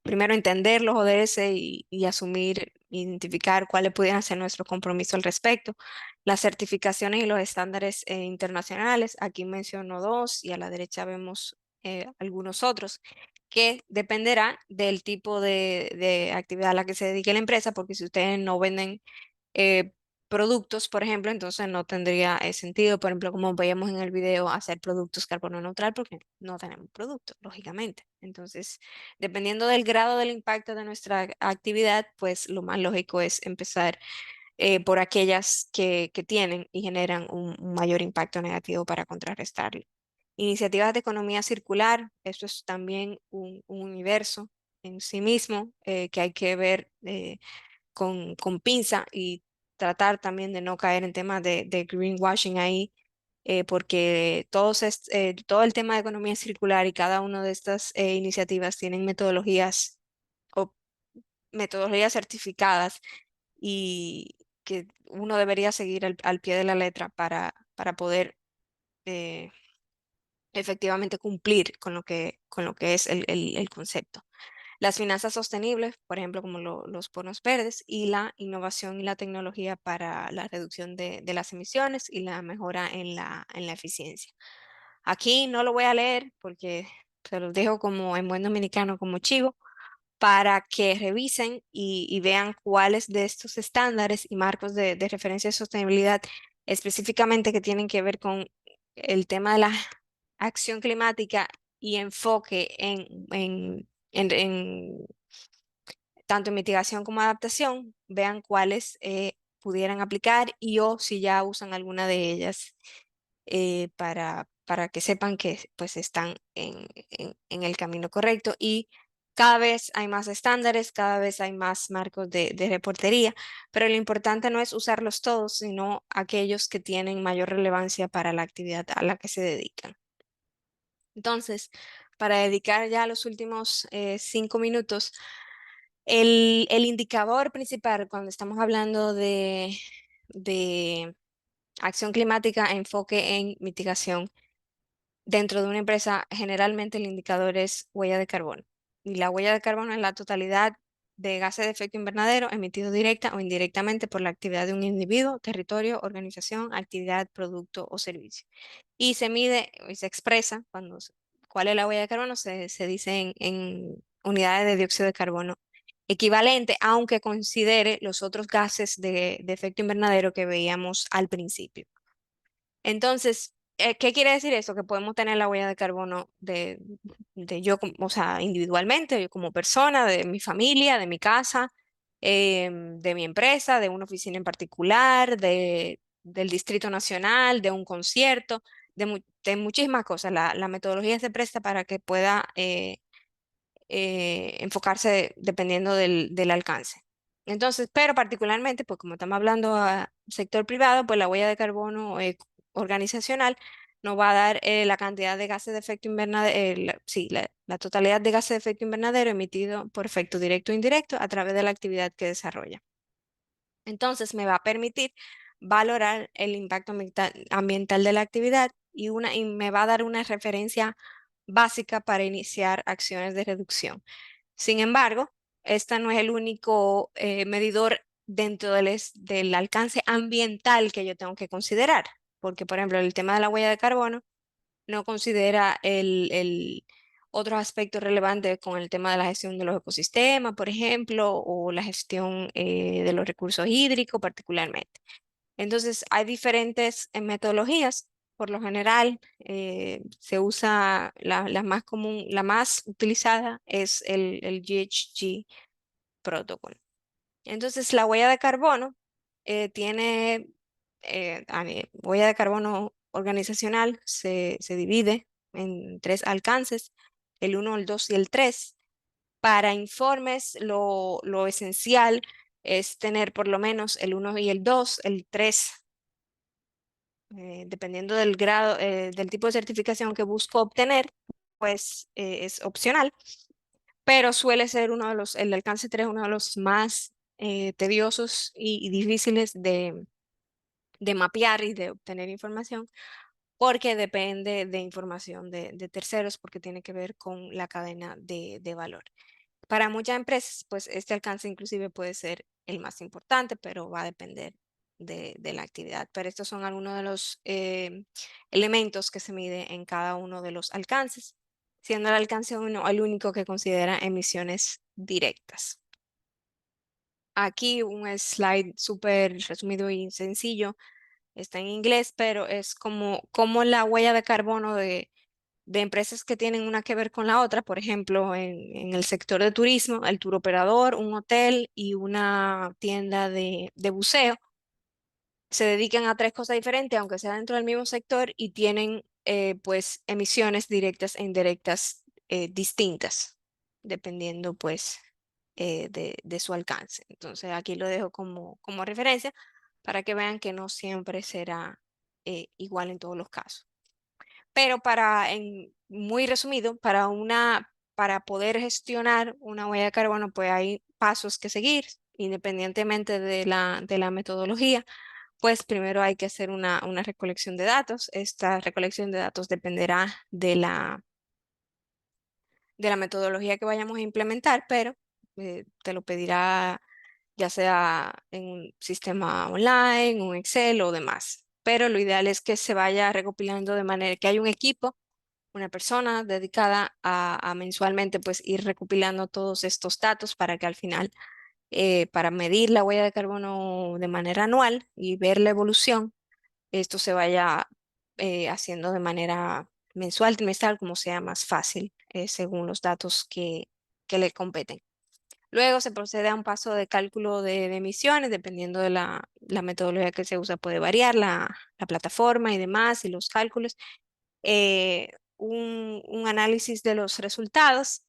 primero entender los ODS y asumir, identificar cuáles pudieran ser nuestros compromisos al respecto, las certificaciones y los estándares internacionales. Aquí menciono dos y a la derecha vemos algunos otros, que dependerá del tipo de actividad a la que se dedique la empresa, porque si ustedes no venden eh, productos, por ejemplo, entonces no tendría sentido, por ejemplo, como veíamos en el video, hacer productos carbono neutral porque no tenemos productos, lógicamente. Entonces, dependiendo del grado del impacto de nuestra actividad, pues lo más lógico es empezar por aquellas que tienen y generan un mayor impacto negativo para contrarrestarlo. Iniciativas de economía circular, esto es también un universo en sí mismo que hay que ver con pinza y tratar también de no caer en temas de greenwashing ahí, porque todo el tema de economía circular y cada una de estas iniciativas tienen metodologías o metodologías certificadas y que uno debería seguir al pie de la letra para poder eh, efectivamente cumplir con lo que es el concepto. Las finanzas sostenibles, por ejemplo, como los bonos verdes, y la innovación y la tecnología para la reducción de las emisiones y la mejora en la eficiencia. Aquí no lo voy a leer porque se los dejo como en buen dominicano, como chivo, para que revisen y vean cuáles de estos estándares y marcos de referencia de sostenibilidad específicamente que tienen que ver con el tema de la acción climática y enfoque en tanto en mitigación como adaptación, vean cuáles pudieran aplicar y o si ya usan alguna de ellas para que sepan que pues están en el camino correcto. Y cada vez hay más estándares, cada vez hay más marcos de reportería, pero lo importante no es usarlos todos, sino aquellos que tienen mayor relevancia para la actividad a la que se dedican. Entonces, para dedicar ya los últimos 5 minutos, el indicador principal cuando estamos hablando de acción climática, enfoque en mitigación, dentro de una empresa, generalmente el indicador es huella de carbono. Y la huella de carbono es la totalidad de gases de efecto invernadero emitidos directa o indirectamente por la actividad de un individuo, territorio, organización, actividad, producto o servicio. Y se mide y se expresa cuál es la huella de carbono, se dice en unidades de dióxido de carbono equivalente, aunque considere los otros gases de efecto invernadero que veíamos al principio. Entonces, ¿qué quiere decir eso? Que podemos tener la huella de carbono de yo, o sea, individualmente, yo como persona, de mi familia, de mi casa, de mi empresa, de una oficina en particular, del Distrito Nacional, de un concierto, de muchísimas cosas. La metodología se presta para que pueda enfocarse dependiendo del alcance. Entonces, pero particularmente, pues como estamos hablando a sector privado, pues la huella de carbono organizacional nos va a dar la cantidad de gases de efecto invernadero, sí, la totalidad de gases de efecto invernadero emitido por efecto directo o indirecto a través de la actividad que desarrolla. Entonces, me va a permitir valorar el impacto ambiental de la actividad y me va a dar una referencia básica para iniciar acciones de reducción. Sin embargo, esta no es el único medidor dentro del alcance ambiental que yo tengo que considerar, porque, por ejemplo, el tema de la huella de carbono no considera el otros aspectos relevantes con el tema de la gestión de los ecosistemas, por ejemplo, o la gestión de los recursos hídricos particularmente. Entonces, hay diferentes metodologías. Por lo general, se usa la más común, la más utilizada es el GHG Protocol. Entonces, la huella de carbono tiene, huella de carbono organizacional se divide en tres alcances, el uno, el 2 y el 3. Para informes, lo esencial es tener por lo menos el uno y el 2, el 3 dependiendo del grado, del tipo de certificación que busco obtener, pues es opcional, pero suele ser el alcance 3 uno de los más tediosos y difíciles de mapear y de obtener información, porque depende de información de terceros, porque tiene que ver con la cadena de valor. Para muchas empresas, pues este alcance inclusive puede ser el más importante, pero va a depender de la actividad. Pero estos son algunos de los elementos que se mide en cada uno de los alcances, siendo el alcance 1 el único que considera emisiones directas. Aquí un slide súper resumido y sencillo, está en inglés, pero es como la huella de carbono de empresas que tienen una que ver con la otra, por ejemplo, en el sector de turismo, el tour operador, un hotel y una tienda de buceo, se dedican a tres cosas diferentes, aunque sea dentro del mismo sector, y tienen pues emisiones directas e indirectas distintas, dependiendo pues de su alcance. Entonces aquí lo dejo como referencia para que vean que no siempre será igual en todos los casos. Pero muy resumido, para poder gestionar una huella de carbono, pues hay pasos que seguir, independientemente de la metodología. Pues primero hay que hacer una recolección de datos. Esta recolección de datos dependerá de la metodología que vayamos a implementar, pero te lo pedirá ya sea en un sistema online, un Excel o demás. Pero lo ideal es que se vaya recopilando de manera que hay un equipo, una persona dedicada a mensualmente pues ir recopilando todos estos datos para que al final, para medir la huella de carbono de manera anual y ver la evolución, esto se vaya haciendo de manera mensual, trimestral, como sea más fácil, según los datos que le competen. Luego se procede a un paso de cálculo de emisiones, dependiendo de la metodología que se usa, puede variar la plataforma y demás, y los cálculos. Un análisis de los resultados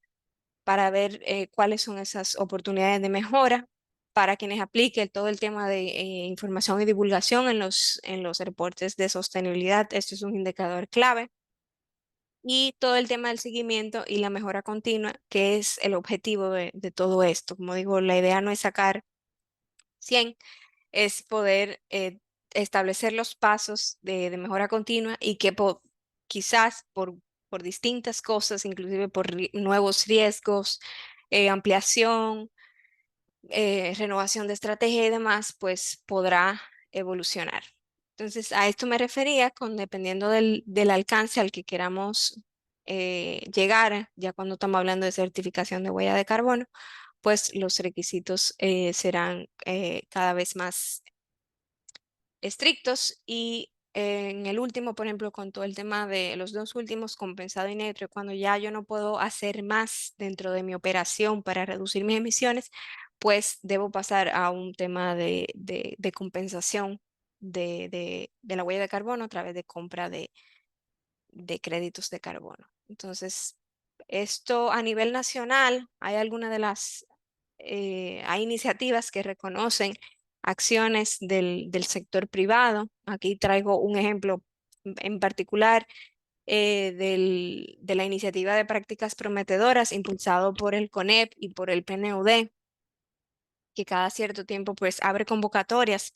para ver cuáles son esas oportunidades de mejora para quienes apliquen todo el tema de información y divulgación en los reportes de sostenibilidad. Esto es un indicador clave. Y todo el tema del seguimiento y la mejora continua, que es el objetivo de todo esto. Como digo, la idea no es sacar 100, es poder establecer los pasos de mejora continua y que quizás por distintas cosas, inclusive por nuevos riesgos, ampliación, renovación de estrategia y demás, pues podrá evolucionar. Entonces, a esto me refería con dependiendo del alcance al que queramos llegar, ya cuando estamos hablando de certificación de huella de carbono, pues los requisitos serán cada vez más estrictos y en el último, por ejemplo, con todo el tema de los dos últimos, compensado y neutro, cuando ya yo no puedo hacer más dentro de mi operación para reducir mis emisiones, pues debo pasar a un tema de compensación de la huella de carbono a través de compra de créditos de carbono. Entonces, esto a nivel nacional, hay algunas de las, hay iniciativas que reconocen acciones del sector privado. Aquí traigo un ejemplo en particular de la iniciativa de prácticas prometedoras impulsado por el CONEP y por el PNUD, que cada cierto tiempo pues abre convocatorias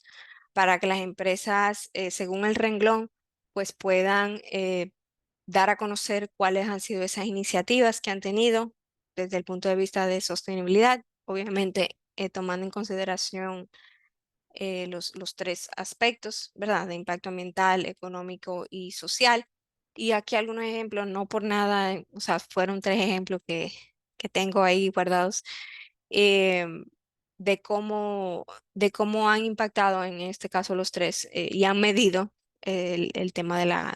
para que las empresas, según el renglón, pues puedan dar a conocer cuáles han sido esas iniciativas que han tenido desde el punto de vista de sostenibilidad, obviamente tomando en consideración los tres aspectos, ¿verdad? De impacto ambiental, económico y social. Y aquí algunos ejemplos, no por nada, o sea, fueron tres ejemplos que tengo ahí guardados em, de cómo, de cómo han impactado en este caso los tres y han medido el tema de la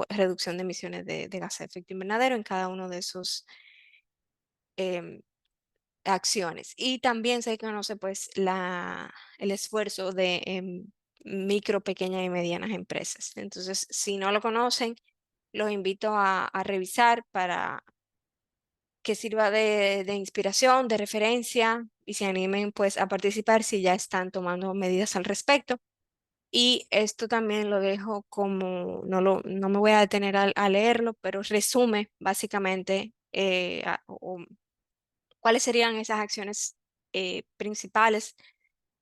reducción de emisiones de gases de efecto invernadero en cada uno de esos em, acciones. Y también se conoce pues el esfuerzo de micro, pequeñas y medianas empresas. Entonces, si no lo conocen, los invito a revisar para que sirva de inspiración, de referencia y se animen pues a participar si ya están tomando medidas al respecto. Y esto también lo dejo como, no me voy a detener a leerlo, pero resume básicamente cuáles serían esas acciones principales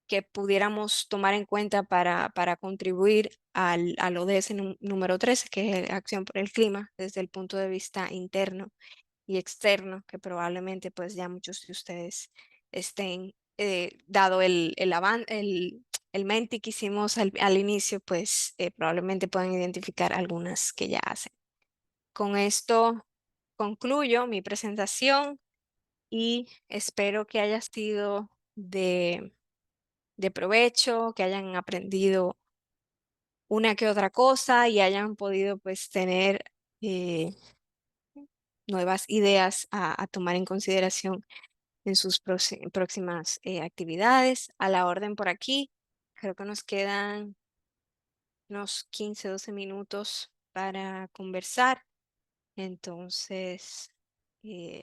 que pudiéramos tomar en cuenta para contribuir al ODS número 13, que es Acción por el Clima, desde el punto de vista interno y externo, que probablemente pues ya muchos de ustedes estén, dado el menti que hicimos al inicio, pues probablemente puedan identificar algunas que ya hacen. Con esto concluyo mi presentación y espero que haya sido de provecho, que hayan aprendido una que otra cosa y hayan podido pues tener eh, nuevas ideas a tomar en consideración en sus próximas actividades. A la orden por aquí, creo que nos quedan unos 15, 12 minutos para conversar. Entonces,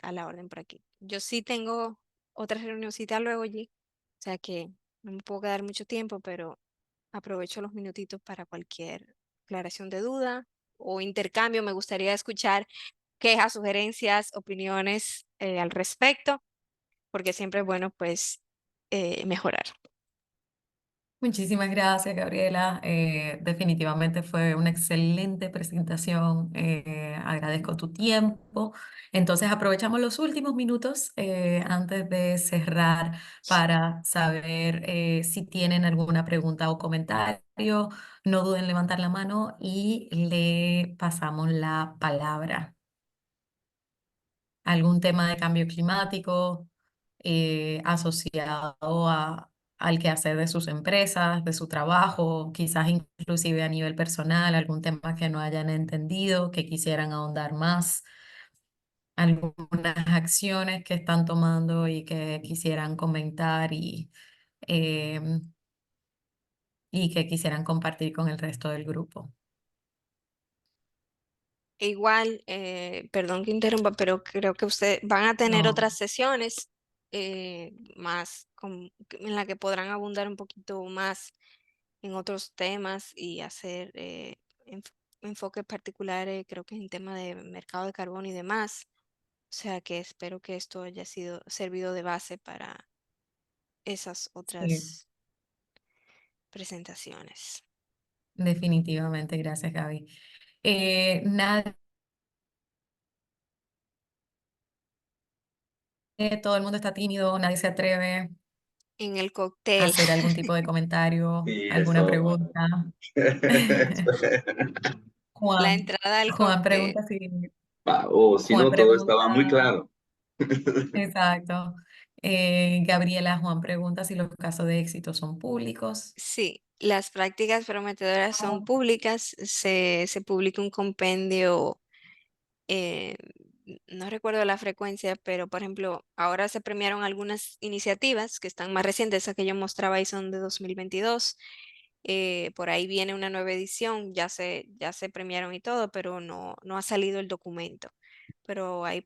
a la orden por aquí. Yo sí tengo otra reunioncita luego, G, o sea que no me puedo quedar mucho tiempo, pero aprovecho los minutitos para cualquier aclaración de duda o intercambio. Me gustaría escuchar quejas, sugerencias, opiniones al respecto, porque siempre es bueno pues mejorar. Muchísimas gracias, Gabriela. Definitivamente fue una excelente presentación. Agradezco tu tiempo. Entonces, aprovechamos los últimos minutos antes de cerrar para saber si tienen alguna pregunta o comentario. No duden en levantar la mano y le pasamos la palabra. ¿Algún tema de cambio climático asociado al quehacer de sus empresas, de su trabajo, quizás inclusive a nivel personal, algún tema que no hayan entendido, que quisieran ahondar más, algunas acciones que están tomando y que quisieran comentar em, y que quisieran compartir con el resto del grupo? E igual, perdón que interrumpa, pero creo que ustedes van a tener No, otras sesiones más en la que podrán abundar un poquito más en otros temas y hacer enfoques particulares, creo que en tema de mercado de carbono y demás. O sea que espero que esto haya sido servido de base para esas sí, otras presentaciones. definitivamente, gracias, Gaby. Nadie, todo el mundo está tímido, nadie se atreve. En el cóctel. hacer algún tipo de comentario, Sí, alguna eso. pregunta. La Juan, entrada al Juan cóctel. pregunta si, Si Juan no, todo pregunta, estaba muy claro. exacto. Gabriela, Juan pregunta si los casos de éxito son públicos. Sí, las prácticas prometedoras son públicas. Se publica un compendio, eh, no recuerdo la frecuencia, pero por ejemplo, ahora se premiaron algunas iniciativas que están más recientes. Esas que yo mostraba y son de 2022. Por ahí viene una nueva edición, ya se premiaron y todo, pero no ha salido el documento. Pero ahí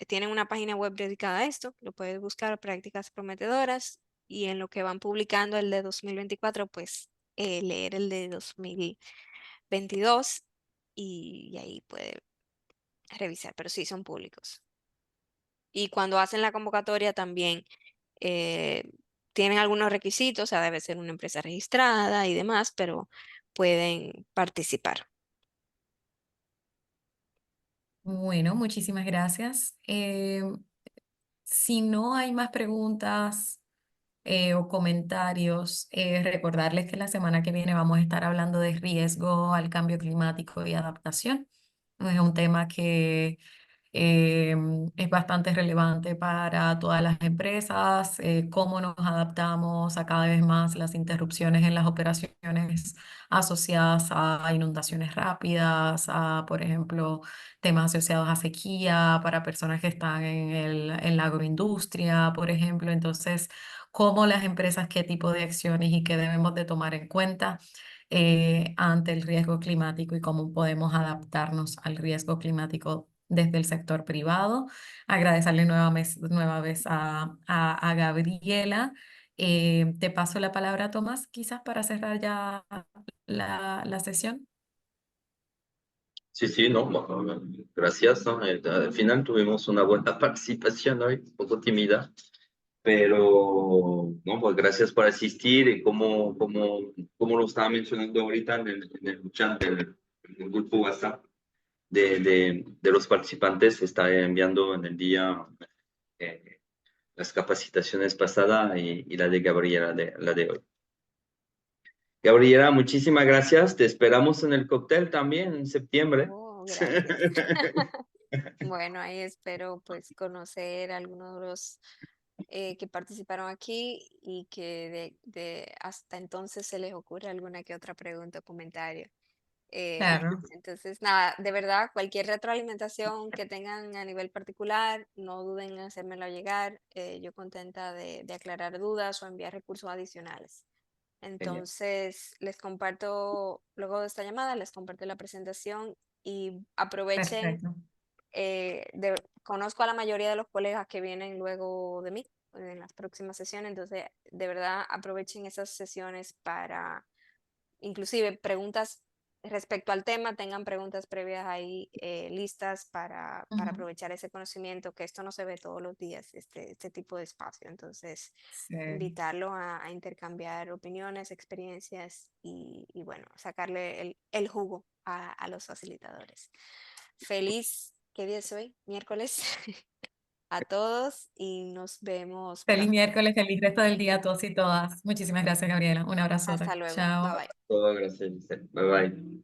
tienen una página web dedicada a esto, lo puedes buscar, prácticas prometedoras, y en lo que van publicando el de 2024, pues leer el de 2022 y ahí puede revisar, pero sí son públicos. Y cuando hacen la convocatoria también eh, tienen algunos requisitos, o sea, debe ser una empresa registrada y demás, pero pueden participar. Bueno, muchísimas gracias. Si no hay más preguntas o comentarios, recordarles que la semana que viene vamos a estar hablando de riesgo al cambio climático y adaptación. Es un tema que eh, es bastante relevante para todas las empresas, cómo nos adaptamos a cada vez más las interrupciones en las operaciones asociadas a inundaciones rápidas, a, por ejemplo, temas asociados a sequía para personas que están en la agroindustria, por ejemplo. Entonces, cómo las empresas, qué tipo de acciones y qué debemos de tomar en cuenta ante el riesgo climático y cómo podemos adaptarnos al riesgo climático desde el sector privado. Agradecerle nueva vez a Gabriela. Te paso la palabra, Tomás, quizás para cerrar ya la sesión. Sí, sí, no, bueno, gracias, ¿no? Al final tuvimos una buena participación hoy, un poco tímida, pero no, pues gracias por asistir y como lo estaba mencionando ahorita en el chat del grupo WhatsApp de los participantes, se está enviando en el día eh, las capacitaciones pasadas y la de Gabriela, la de hoy. Gabriela, muchísimas gracias. Te esperamos en el cóctel también en septiembre. Oh, gracias. Bueno, ahí espero pues conocer a algunos de los que participaron aquí y que hasta entonces se les ocurra alguna que otra pregunta o comentario. Claro, Entonces, nada, de verdad, cualquier retroalimentación que tengan a nivel particular, no duden en hacérmelo llegar. Yo contenta de aclarar dudas o enviar recursos adicionales. Genial. Entonces, les comparto, luego de esta llamada, les comparto la presentación y aprovechen. perfecto. Conozco a la mayoría de los colegas que vienen luego de mí en las próximas sesiones, entonces, de verdad, aprovechen esas sesiones para inclusive preguntas respecto al tema, tengan preguntas previas ahí listas para Ujú. aprovechar ese conocimiento, que esto no se ve todos los días, este tipo de espacio. Entonces, Sí. invitarlo a intercambiar opiniones, experiencias y bueno, sacarle el jugo a los facilitadores. Feliz, ¿qué día es hoy? Miércoles a todos y nos vemos Feliz pronto. miércoles, feliz resto del día a todos y todas. Muchísimas gracias, Gabriela. Un Hasta abrazote. luego. Bye Chao. bye. Todo, gracias. Bye bye.